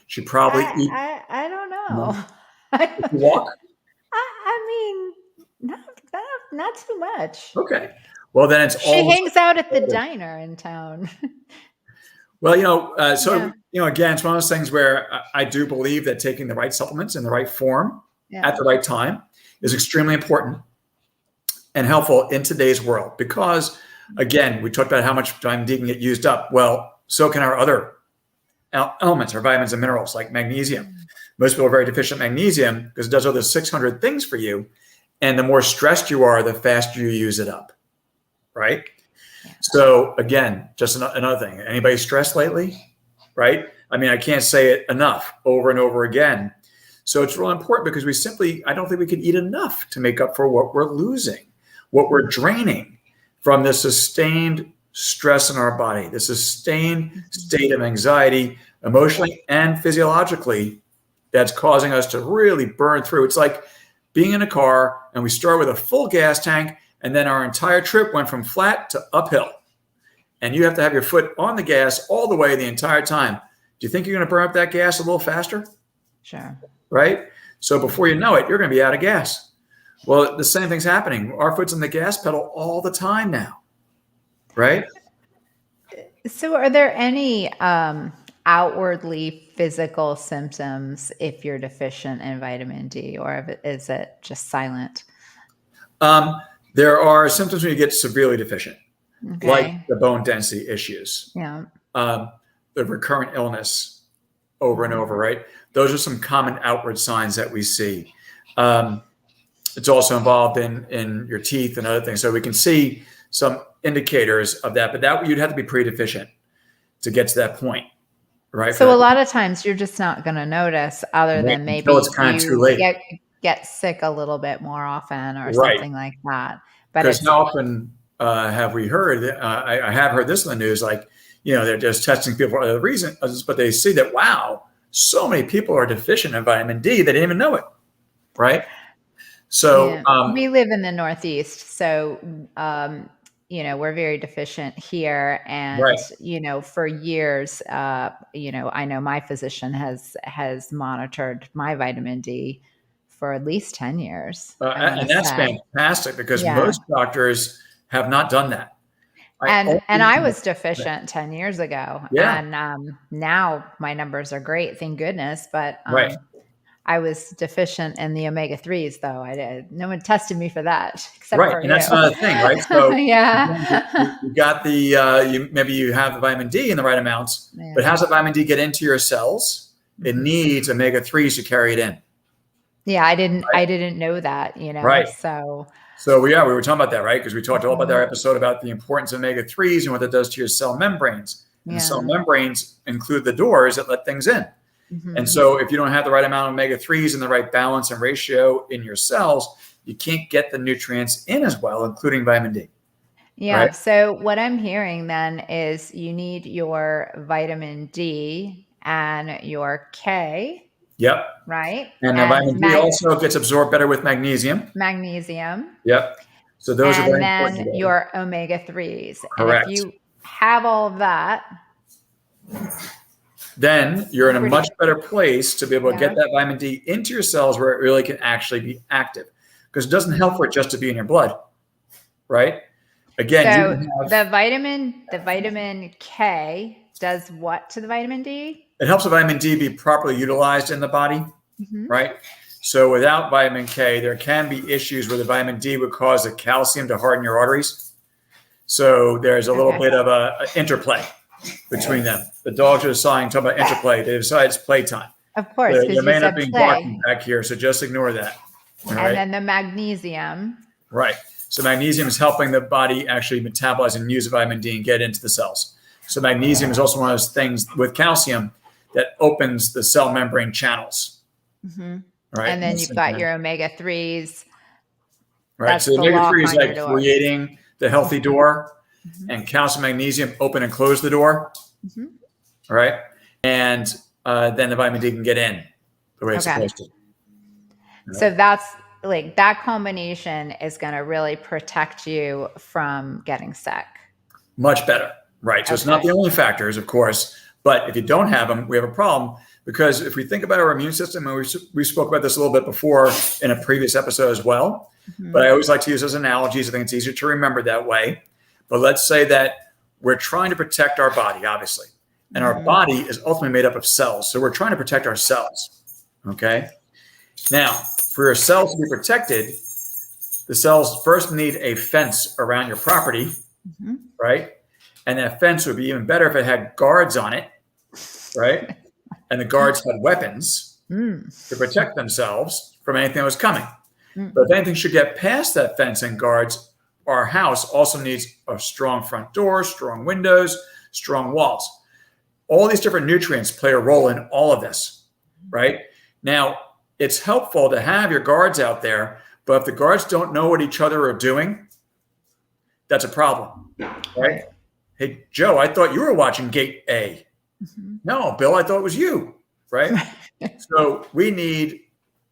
She probably eats. I don't know. If you walk? I mean, not too much. Okay. Well, then it's She all. hangs out at the diner in town. Well, Yeah. again, it's one of those things where I do believe that taking the right supplements in the right form Yeah. at the right time is extremely important and helpful in today's world. Because, again, we talked about how much vitamin D can get used up. Well, so can our other elements, our vitamins and minerals like magnesium. Most people are very deficient in magnesium because it does other 600 things for you. And the more stressed you are, the faster you use it up, right? Yeah. So again, just another thing. Anybody stressed lately, right? I mean, I can't say it enough over and over again. So it's really important because I don't think we can eat enough to make up for what we're losing, what we're draining from the sustained stress in our body, the sustained state of anxiety, emotionally and physiologically, that's causing us to really burn through. It's like being in a car and we start with a full gas tank and then our entire trip went from flat to uphill. And you have to have your foot on the gas all the way the entire time. Do you think you're going to burn up that gas a little faster? Sure. Right? So before you know it, you're going to be out of gas. Well, the same thing's happening. Our foot's on the gas pedal all the time now. Right? So are there any outwardly physical symptoms if you're deficient in vitamin D, or is it just silent? There are symptoms when you get severely deficient, Okay. like the bone density issues, Yeah. the recurrent illness over and over, right? Those are some common outward signs that we see. It's also involved in your teeth and other things. So we can see some indicators of that, but that you'd have to be pretty deficient to get to that point, right? So a lot of times you're just not going to notice, other than maybe Until it's kind of too late. get sick a little bit more often or Right. something like that. But Because it's how often have we heard, I have heard this in the news, like, they're just testing people for other reasons, but they see that, wow, so many people are deficient in vitamin D, they didn't even know it, right? So yeah. We live in the Northeast, so we're very deficient here, and Right. For years, I know my physician has monitored my vitamin D for at least 10 years. and that's fantastic because Yeah. most doctors have not done that. And I was deficient 10 years ago, Yeah. and now my numbers are great, thank goodness. But Right. I was deficient in the omega-3s, though. No one tested me for that except Right, for and that's you. another thing, right? So Yeah. you got maybe you have the vitamin D in the right amounts, Yeah. but how's the vitamin D get into your cells? It needs omega-3s to carry it in. Yeah, I didn't know that, Right. So we were talking about that, right? Because we talked all about our episode about the importance of omega-3s and what that does to your cell membranes. And the cell membranes include the doors that let things in. And so if you don't have the right amount of omega-3s and the right balance and ratio in your cells, you can't get the nutrients in as well, including vitamin D. Yeah. Right. So what I'm hearing then is you need your vitamin D and your K, Yep. right? And the vitamin D also gets absorbed better with magnesium. Magnesium. Yep. So those are very important. And then your omega-3s. Correct. And if you have all of that, then you're in a much better place to be able to Yeah. get that vitamin D into your cells where it really can actually be active. Because it doesn't help for it just to be in your blood, right? Again, So you can have, the vitamin K does what to the vitamin D? it helps the vitamin D be properly utilized in the body, Mm-hmm. right? So without vitamin K, there can be issues where the vitamin D would cause the calcium to harden your arteries. So there's a little bit of a interplay between them. The dogs are deciding, talking about interplay. They decide it's playtime. Of course, There because you may not said be play. barking back here, so just ignore that. All And right? then the magnesium. Right. So magnesium is helping the body actually metabolize and use vitamin D and get into the cells. So magnesium is also one of those things with calcium that opens the cell membrane channels. Mm-hmm. Right. And then you've got your omega-3s. Right. That's So the the lock omega-3 is on your like door. creating the healthy door, Mhm. and calcium, magnesium open and close the door. Mhm. All right. And then the vitamin D can get in the way it's Okay. supposed to. So that's like that combination is going to really protect you from getting sick. Much better. Right. So it's not Okay. the only factors, of course, but if you don't have them, we have a problem, because if we think about our immune system, and we spoke about this a little bit before in a previous episode as well, Mhm. but I always like to use those analogies. I think it's easier to remember that way. But let's say that we're trying to protect our body, obviously, and our Mhm. body is ultimately made up of cells. So we're trying to protect our cells. Okay. Now, for your cells to be protected, the cells first need a fence around your property, Mhm. right? And that fence would be even better if it had guards on it, right? And the guards had weapons Mm. to protect themselves from anything that was coming. Mm. But if anything should get past that fence and guards, our house also needs a strong front door, strong windows, strong walls. All these different nutrients play a role in all of this, right? Now, it's helpful to have your guards out there, but if the guards don't know what each other are doing, that's a problem, right? Hey, Joe, I thought you were watching Gate A. Mhm. No, Bill, I thought it was you, right? So we need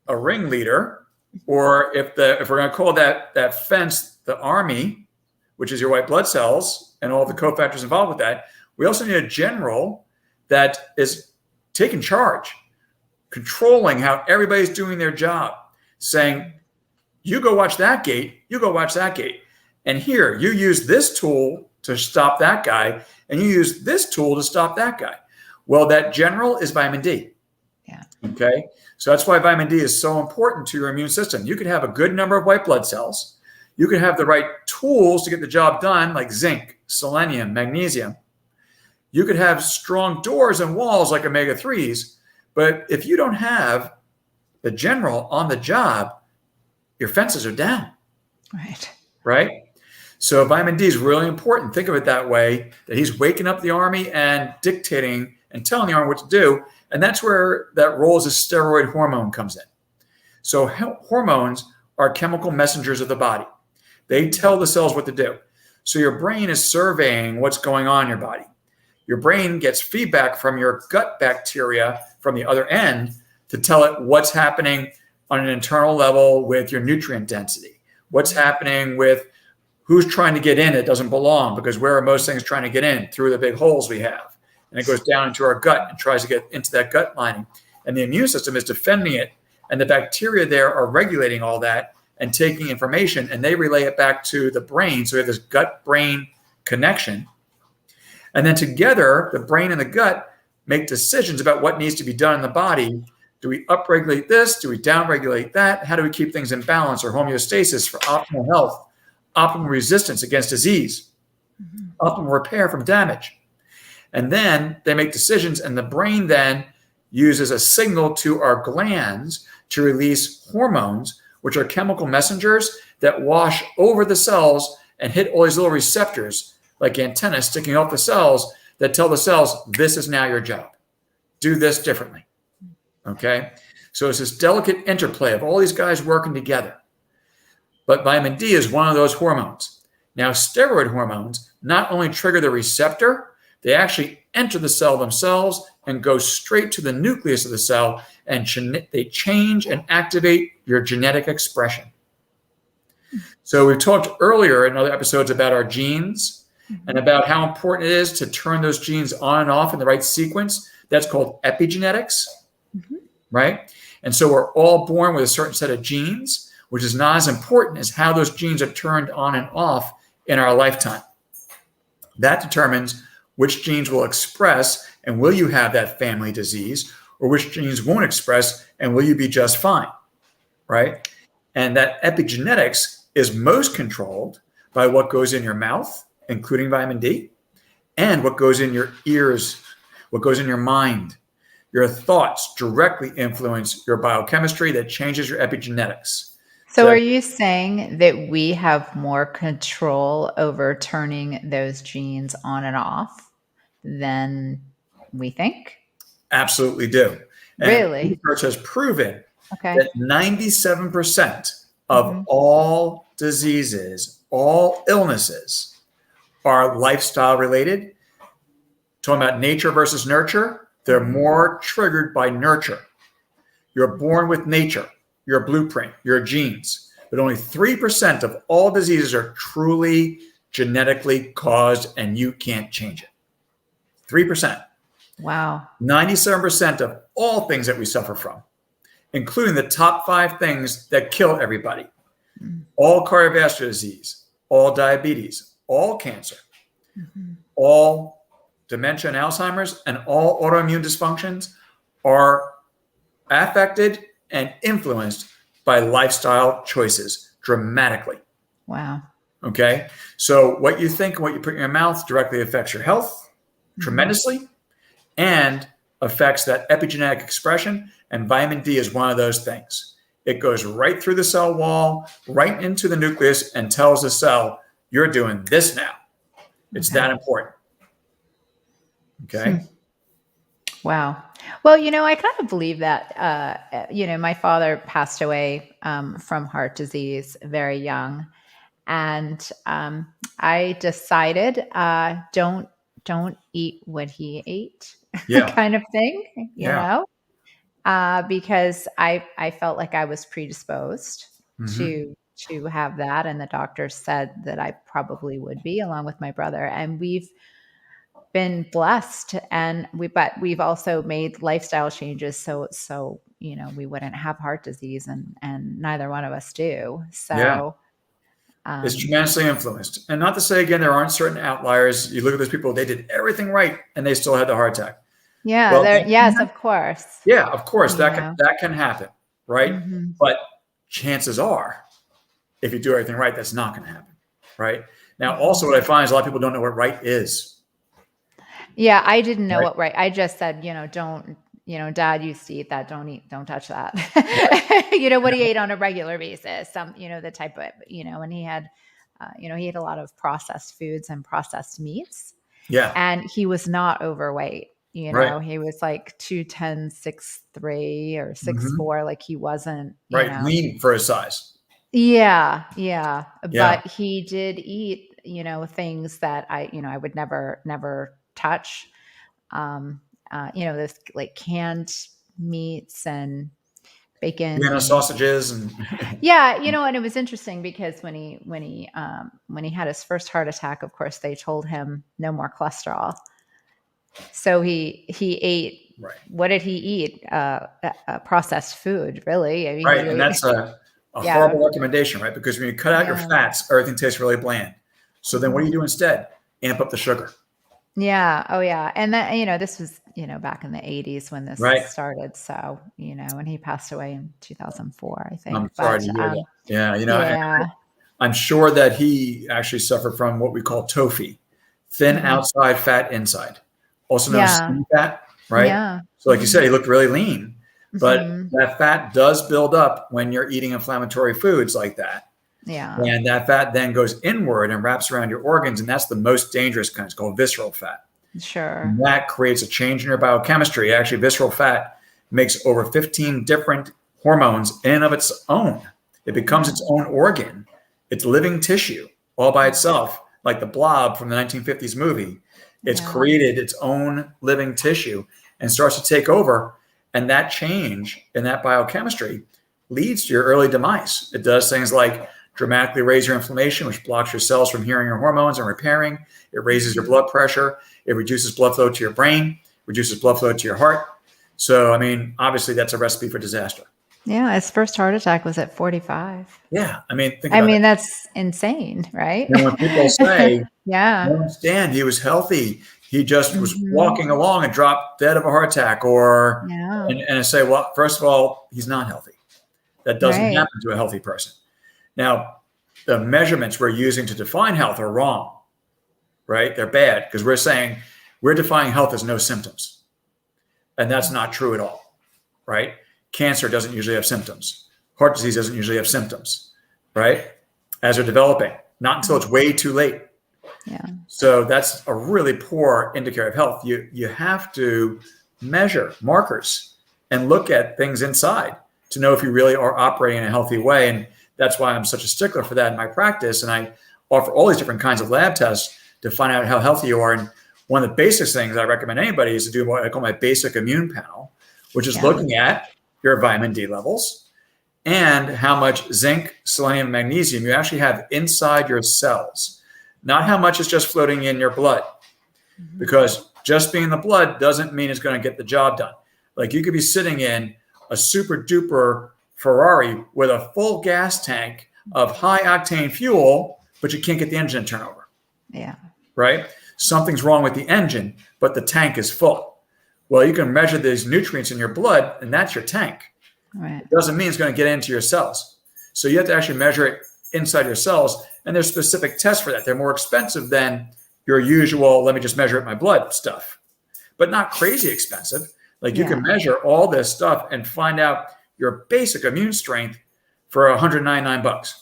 a ringleader, or if we're going to call that fence the army, which is your white blood cells and all the cofactors involved with that, we also need a general that is taking charge, controlling how everybody's doing their job, saying, you go watch that gate, you go watch that gate. And here, you use this tool to stop that guy, and you use this tool to stop that guy. Well, that general is vitamin D. Yeah. Okay. So that's why vitamin D is so important to your immune system. You could have a good number of white blood cells. You could have the right tools to get the job done, like zinc, selenium, magnesium. You could have strong doors and walls like omega-3s. But if you don't have the general on the job, your fences are down. Right. Right? So vitamin D is really important. Think of it that way, that he's waking up the army and dictating and telling the army what to do. And that's where that role as a steroid hormone comes in. So hormones are chemical messengers of the body. They tell the cells what to do. So your brain is surveying what's going on in your body. Your brain gets feedback from your gut bacteria from the other end to tell it what's happening on an internal level with your nutrient density, what's happening with who's trying to get in that doesn't belong, because where are most things trying to get in? Through the big holes we have. And it goes down into our gut and tries to get into that gut lining. And the immune system is defending it. And the bacteria there are regulating all that and taking information, and they relay it back to the brain. So we have this gut-brain connection. And then together, the brain and the gut make decisions about what needs to be done in the body. Do we upregulate this? Do we downregulate that? How do we keep things in balance or homeostasis for optimal health, optimal resistance against disease, optimal repair from damage? And then they make decisions, and the brain then uses a signal to our glands to release hormones, which are chemical messengers that wash over the cells and hit all these little receptors like antennas sticking off the cells that tell the cells, this is now your job. Do this differently. Okay? So it's this delicate interplay of all these guys working together. But vitamin D is one of those hormones. Now, steroid hormones not only trigger the receptor, they actually enter the cell themselves and go straight to the nucleus of the cell, and they change and activate your genetic expression. So we've talked earlier in other episodes about our genes and about how important it is to turn those genes on and off in the right sequence. That's called epigenetics, right? And so we're all born with a certain set of genes, which is not as important as how those genes are turned on and off in our lifetime. That determines which genes will express and will you have that family disease, or which genes won't express and will you be just fine, right? And that epigenetics is most controlled by what goes in your mouth, including vitamin D, and what goes in your ears, what goes in your mind. Your thoughts directly influence your biochemistry that changes your epigenetics. So are you saying that we have more control over turning those genes on and off than we think? Absolutely do. And really? research has proven Okay. that 97% of all diseases, all illnesses are lifestyle related. Talking about nature versus nurture, they're more triggered by nurture. You're born with nature, your blueprint, your genes, but only 3% of all diseases are truly genetically caused and you can't change it. 3%. Wow. 97% of all things that we suffer from, including the top 5 things that kill everybody, all cardiovascular disease, all diabetes, all cancer, all dementia and Alzheimer's, and all autoimmune dysfunctions are affected and influenced by lifestyle choices dramatically. Wow. Okay. So what you think and what you put in your mouth directly affects your health tremendously and affects that epigenetic expression. And vitamin D is one of those things. It goes right through the cell wall, right into the nucleus, and tells the cell, you're doing this now. It's that important. Okay. Wow. Well, I kind of believe that, my father passed away from heart disease very young. And I decided don't eat what he ate kind of thing, you know, because I felt like I was predisposed to have that. And the doctor said that I probably would be, along with my brother. And we've been blessed, and we've also made lifestyle changes so we wouldn't have heart disease, and neither one of us do. So it's tremendously influenced. And not to say, again, there aren't certain outliers. You look at those people, they did everything right and they still had the heart attack. Yeah. Well, yes, of course. Yeah, of course. That can happen. Right. But chances are, if you do everything right, that's not going to happen. Right. Now, also what I find is a lot of people don't know what right is. Yeah. I didn't know what right. I just said, don't, Dad used to eat that. Don't touch that. What he ate on a regular basis, the type of, and he had, he ate a lot of processed foods and processed meats. Yeah. And he was not overweight. He was like 210, 6'3" or 6'4". Like he wasn't lean for his size. Yeah. But he did eat, things that I would never touch. This like canned meats and bacon, and sausages, and and it was interesting because when he had his first heart attack, of course they told him no more cholesterol. So he ate. Right. What did he eat? Processed food, really. I mean, and that's a horrible recommendation, right? Because when you cut out your fats, everything tastes really bland. So then what do you do instead? Amp up the sugar. Yeah. Oh, yeah. And that, this was, back in the 80s when this started. So, and he passed away in 2004, I think. I'm sorry to hear that. Yeah. I'm sure that he actually suffered from what we call TOFI, thin outside, fat inside, also known as skin fat, right? Yeah. So like you said, he looked really lean, but that fat does build up when you're eating inflammatory foods like that. Yeah. And that fat then goes inward and wraps around your organs. And that's the most dangerous kind. It's called visceral fat. Sure. And that creates a change in your biochemistry. Actually, visceral fat makes over 15 different hormones in and of its own. It becomes its own organ. It's living tissue all by itself, like the Blob from the 1950s movie. It's created its own living tissue and starts to take over. And that change in that biochemistry leads to your early demise. It does things like dramatically raise your inflammation, which blocks your cells from hearing your hormones and repairing. It raises your blood pressure. It reduces blood flow to your brain, reduces blood flow to your heart. So, I mean, obviously that's a recipe for disaster. Yeah, his first heart attack was at 45. Yeah. I mean, think I about it. mean, that's insane, right? And when people say, I Yeah. understand he was healthy, he just was Mhm. walking along and dropped dead of a heart attack, or, Yeah. and I say, well, first of all, he's not healthy. That doesn't Right. happen to a healthy person. Now, the measurements we're using to define health are wrong, right? They're bad because we're saying we're defining health as no symptoms. And that's not true at all, right? Cancer doesn't usually have symptoms. Heart disease doesn't usually have symptoms, right? As they're developing, not until it's way too late. Yeah. So that's a really poor indicator of health. You have to measure markers and look at things inside to know if you really are operating in a healthy way. And that's why I'm such a stickler for that in my practice. And I offer all these different kinds of lab tests to find out how healthy you are. And one of the basic things I recommend anybody is to do what I call my basic immune panel, which is looking at your vitamin D levels and how much zinc, selenium, and magnesium you actually have inside your cells, not how much is just floating in your blood. Because just being in the blood doesn't mean it's going to get the job done. Like you could be sitting in a super duper Ferrari with a full gas tank of high octane fuel, but you can't get the engine to turn over. Yeah. Right? Something's wrong with the engine, but the tank is full. Well, you can measure these nutrients in your blood, and that's your tank. Right. It doesn't mean it's going to get into your cells. So you have to actually measure it inside your cells, and there's specific tests for that. They're more expensive than your usual, let me just measure it in my blood stuff, but not crazy expensive. Like you can measure all this stuff and find out your basic immune strength for $199.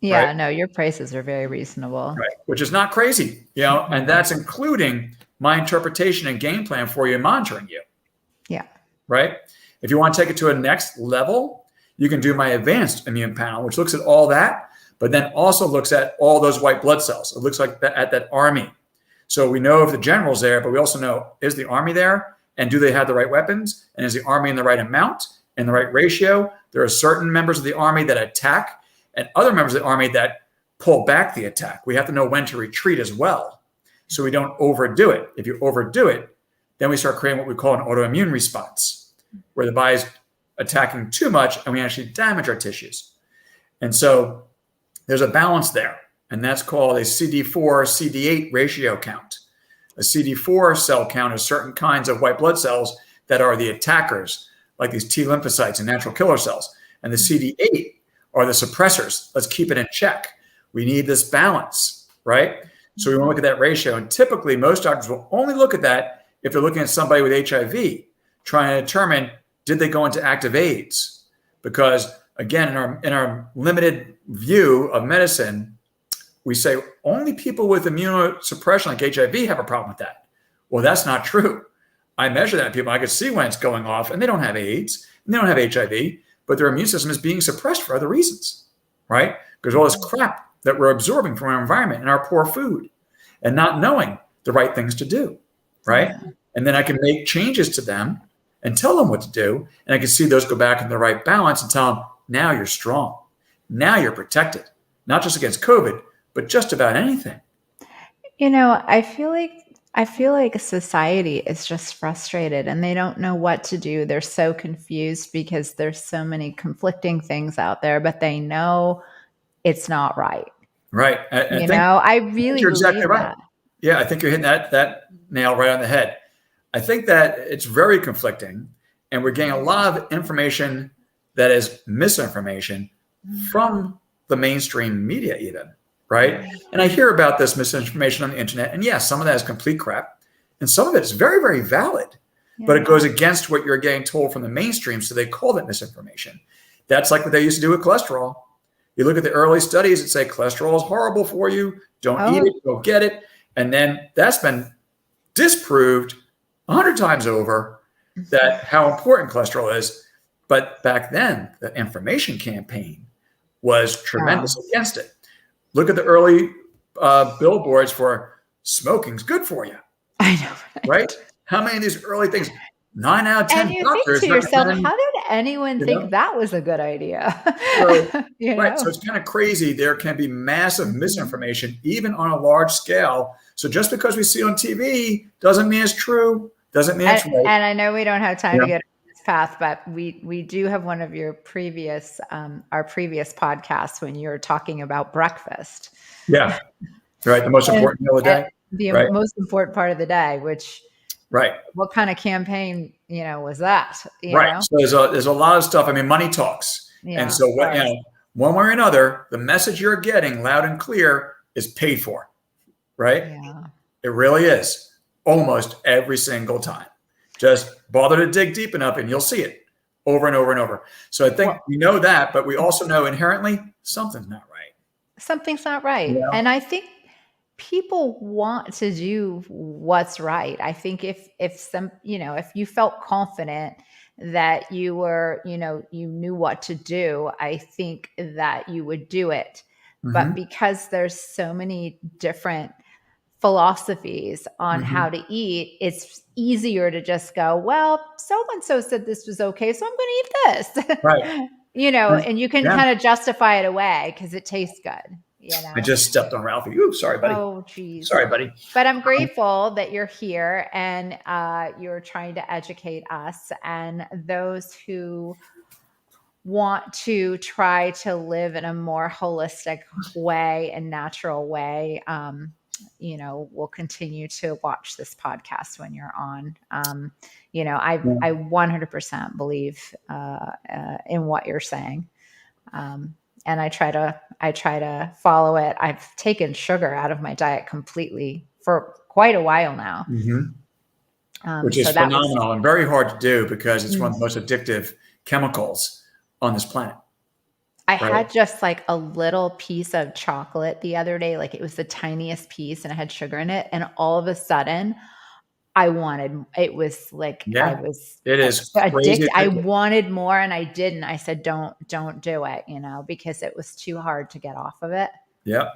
Yeah, right? no, your prices are very reasonable. Right. Which is not crazy, and that's including my interpretation and game plan for you and monitoring you. Yeah. Right. If you want to take it to a next level, you can do my advanced immune panel, which looks at all that, but then also looks at all those white blood cells. It looks like at that army. So we know if the general's there, but we also know, is the army there? And do they have the right weapons? And is the army in the right amount and the right ratio? There are certain members of the army that attack and other members of the army that pull back the attack. We have to know when to retreat as well, so we don't overdo it. If you overdo it, then we start creating what we call an autoimmune response, where the body's attacking too much and we actually damage our tissues. And so there's a balance there. And that's called a CD4, CD8 ratio count. A CD4 cell count is certain kinds of white blood cells that are the attackers, like these T lymphocytes and natural killer cells. And the CD8 are the suppressors. Let's keep it in check. We need this balance, right? So we want to look at that ratio. And typically, most doctors will only look at that if they're looking at somebody with HIV, trying to determine, did they go into active AIDS? Because again, in our limited view of medicine, we say only people with immunosuppression like HIV have a problem with that. Well, that's not true. I measure that in people. I can see when it's going off, and they don't have AIDS, and they don't have HIV, but their immune system is being suppressed for other reasons, right? Because all this crap that we're absorbing from our environment and our poor food and not knowing the right things to do, right? Yeah. And then I can make changes to them and tell them what to do, and I can see those go back in the right balance and tell them, now you're strong. Now you're protected, not just against COVID, but just about anything. I feel like society is just frustrated and they don't know what to do. They're so confused because there's so many conflicting things out there, but they know it's not right. Right. I really you're exactly right. That. Yeah, I think you're hitting that nail right on the head. I think that it's very conflicting, and we're getting a lot of information that is misinformation from the mainstream media even. Right. And I hear about this misinformation on the internet. And yes, some of that is complete crap. And some of it is very, very valid. Yeah. But it goes against what you're getting told from the mainstream. So they call it misinformation. That's like what they used to do with cholesterol. You look at the early studies that say cholesterol is horrible for you. Don't eat it. Go get it. And then that's been disproved 100 times over that how important cholesterol is. But back then, the information campaign was tremendous against it. Look at the early billboards for smoking's good for you. I know. Right? How many of these early things? 9 out of 10 and you doctors. Think to yourself, how did anyone think that was a good idea? Right. So it's kind of crazy. There can be massive misinformation, even on a large scale. So just because we see it on TV doesn't mean it's true. Doesn't mean it's right. And I know we don't have time to get into this path, but we do have one of your previous our previous podcasts when you were talking about breakfast. Yeah. Right. The most important meal of the day. The Right. most important part of the day, which Right. what kind of campaign, was that? Right. So there's a lot of stuff. I mean, money talks. Yeah, and so what, one way or another, the message you're getting loud and clear is paid for. Right. Yeah. It really is, almost every single time. Just bother to dig deep enough and you'll see it over and over and over. So I think we know that, but we also know inherently something's not right. Something's not right. Yeah. And I think people want to do what's right. I think if you felt confident that you were, you knew what to do, I think that you would do it. Mm-hmm. But because there's so many different philosophies on how to eat, it's easier to just go, well, so-and-so said this was okay, so I'm going to eat this. Right. And you can kind of justify it away because it tastes good. I just stepped on Ralphie. Ooh, sorry, buddy. Oh, geez. Sorry, buddy. But I'm grateful that you're here and you're trying to educate us and those who want to try to live in a more holistic way and natural way. We'll continue to watch this podcast when you're on. I 100% believe in what you're saying. And I try to follow it. I've taken sugar out of my diet completely for quite a while now. Mm-hmm. Which is phenomenal and very hard to do because it's one of the most addictive chemicals on this planet. I had just like a little piece of chocolate the other day, like it was the tiniest piece and it had sugar in it. And all of a sudden I was addicted. I wanted more and I didn't. I said, don't do it, because it was too hard to get off of it. Yep,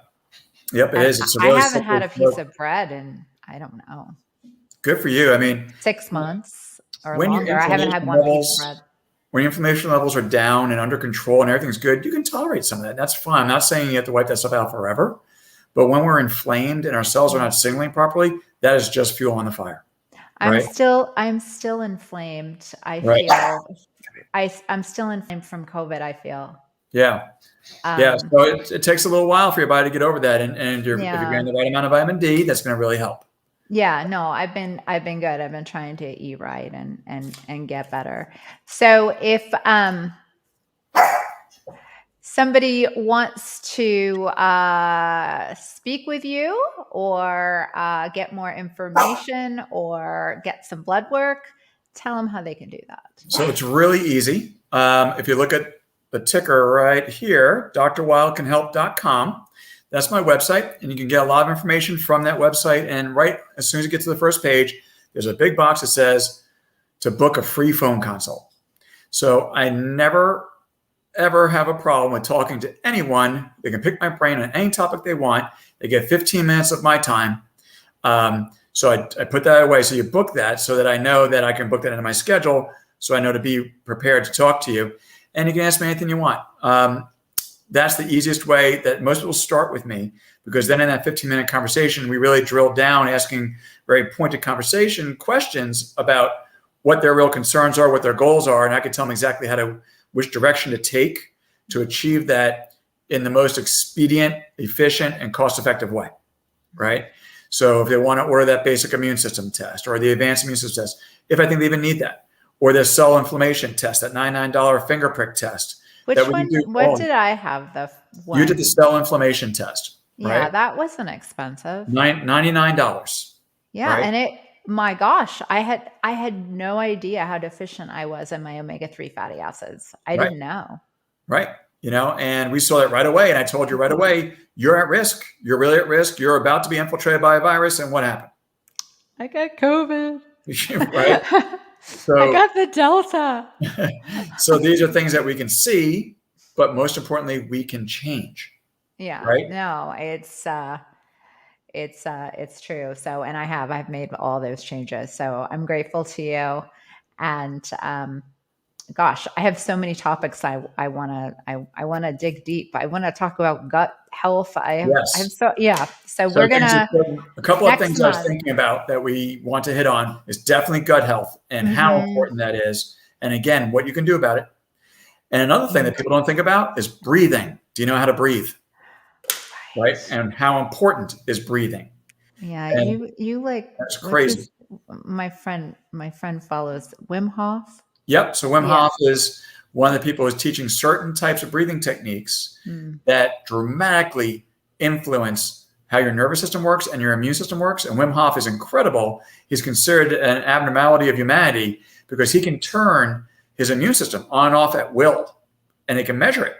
it is. It's I haven't had a piece of bread in, I don't know. Good for you. I mean, 6 months or longer. I haven't had one piece of bread. When your inflammation levels are down and under control and everything's good, you can tolerate some of that. That's fine. I'm not saying you have to wipe that stuff out forever, but when we're inflamed and our cells are not signaling properly, that is just fuel on the fire. I'm still inflamed. I feel I'm still inflamed from COVID. I feel. Yeah. So it takes a little while for your body to get over that. And if you're getting the right amount of vitamin D, that's going to really help. Yeah, no, I've been good. I've been trying to eat right and get better. So if somebody wants to speak with you or get more information or get some blood work, tell them how they can do that. So it's really easy. If you look at the ticker right here, drwildcanhelp.com. That's my website, and you can get a lot of information from that website. And right as soon as you get to the first page, there's a big box that says to book a free phone consult. So I never, ever have a problem with talking to anyone. They can pick my brain on any topic they want. They get 15 minutes of my time. So I put that away. So you book that so that I know that I can book that into my schedule. So I know to be prepared to talk to you. And you can ask me anything you want. That's the easiest way that most people start with me, because then in that 15-minute conversation, we really drill down asking very pointed conversation questions about what their real concerns are, what their goals are. And I can tell them exactly which direction to take to achieve that in the most expedient, efficient, and cost-effective way, right? So if they want to order that basic immune system test or the advanced immune system test, if I think they even need that, or the cell inflammation test, that $99 finger prick test. Which one? What did I have? The one? You did the cell inflammation test. Yeah, right? That wasn't expensive. $99. Yeah, right? And my gosh, I had no idea how deficient I was in my omega-3 fatty acids. I didn't know. Right. And we saw that right away. And I told you right away, you're at risk. You're really at risk. You're about to be infiltrated by a virus. And what happened? I got COVID. Right. So, I got the Delta. So these are things that we can see, but most importantly, we can change. Yeah. Right. No, it's true. So, and I've made all those changes. So I'm grateful to you. And, gosh, I have so many topics I want to dig deep. I want to talk about gut health. So we're going to, a couple of things I was thinking about that we want to hit on is definitely gut health and how important that is and again, what you can do about it. And another thing that people don't think about is breathing. Do you know how to breathe? Right. And how important is breathing? Yeah, And you like that's crazy. My friend follows Wim Hof. Yep. So Wim Hof is one of the people who's teaching certain types of breathing techniques that dramatically influence how your nervous system works and your immune system works. And Wim Hof is incredible. He's considered an abnormality of humanity because he can turn his immune system on and off at will, and he can measure it.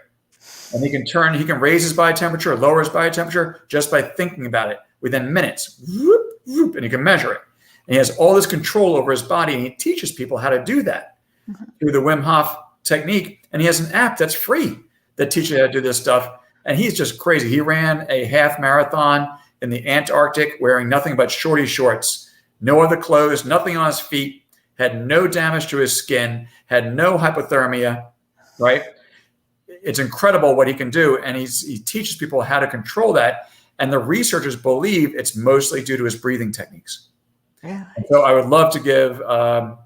And he can raise his body temperature, lower his body temperature just by thinking about it within minutes. Whoop, whoop, and he can measure it. And he has all this control over his body, and he teaches people how to do that through the Wim Hof technique. And he has an app that's free that teaches you how to do this stuff. And he's just crazy. He ran a half marathon in the Antarctic wearing nothing but shorty shorts, no other clothes, nothing on his feet, had no damage to his skin, had no hypothermia, right? It's incredible what he can do. And he teaches people how to control that. And the researchers believe it's mostly due to his breathing techniques. Really? So I would love to give one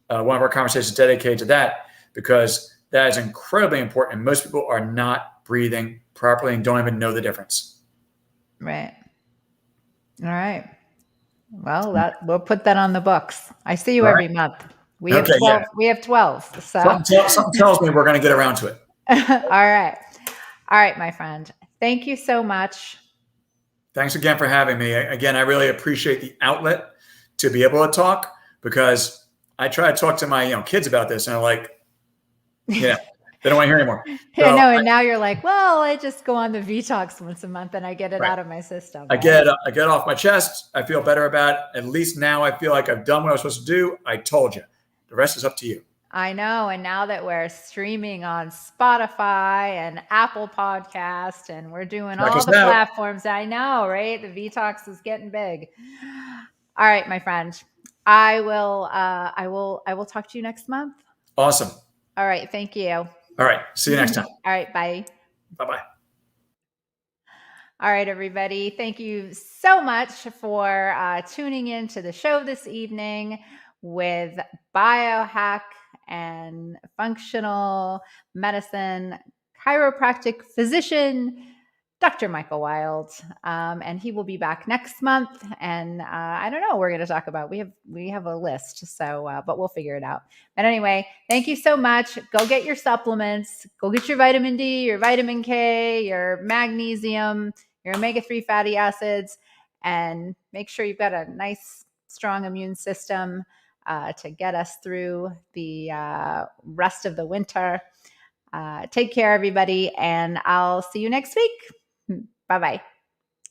of our conversations dedicated to that, because that is incredibly important. And most people are not breathing properly and don't even know the difference. Right. All right. Well, we'll put that on the books. I see you every month. We have 12. Yeah. We have 12. So something tells me we're going to get around to it. All right, my friend. Thank you so much. Thanks again for having me. Again, I really appreciate the outlet to be able to talk, because I try to talk to my kids about this, and they're like, they don't want to hear anymore. So, and now you're like, well, I just go on the VTalks once a month and I get it out of my system. Right? I get off my chest. I feel better about it. At least now I feel like I've done what I was supposed to do. I told you. The rest is up to you. I know. And now that we're streaming on Spotify and Apple Podcast, and we're doing all the platforms, I know, right? The VTalks is getting big. All right, my friend. I will talk to you next month. Awesome. All right. Thank you. All right. See you next time. All right. Bye. Bye-bye. All right, everybody. Thank you so much for tuning in to the show this evening with biohack and functional medicine chiropractic physician, Dr. Michael Wild. And he will be back next month. And I don't know what we're going to talk about. We have a list, so but we'll figure it out. But anyway, thank you so much. Go get your supplements. Go get your vitamin D, your vitamin K, your magnesium, your omega-3 fatty acids, and make sure you've got a nice, strong immune system to get us through the rest of the winter. Take care, everybody, and I'll see you next week. Bye-bye.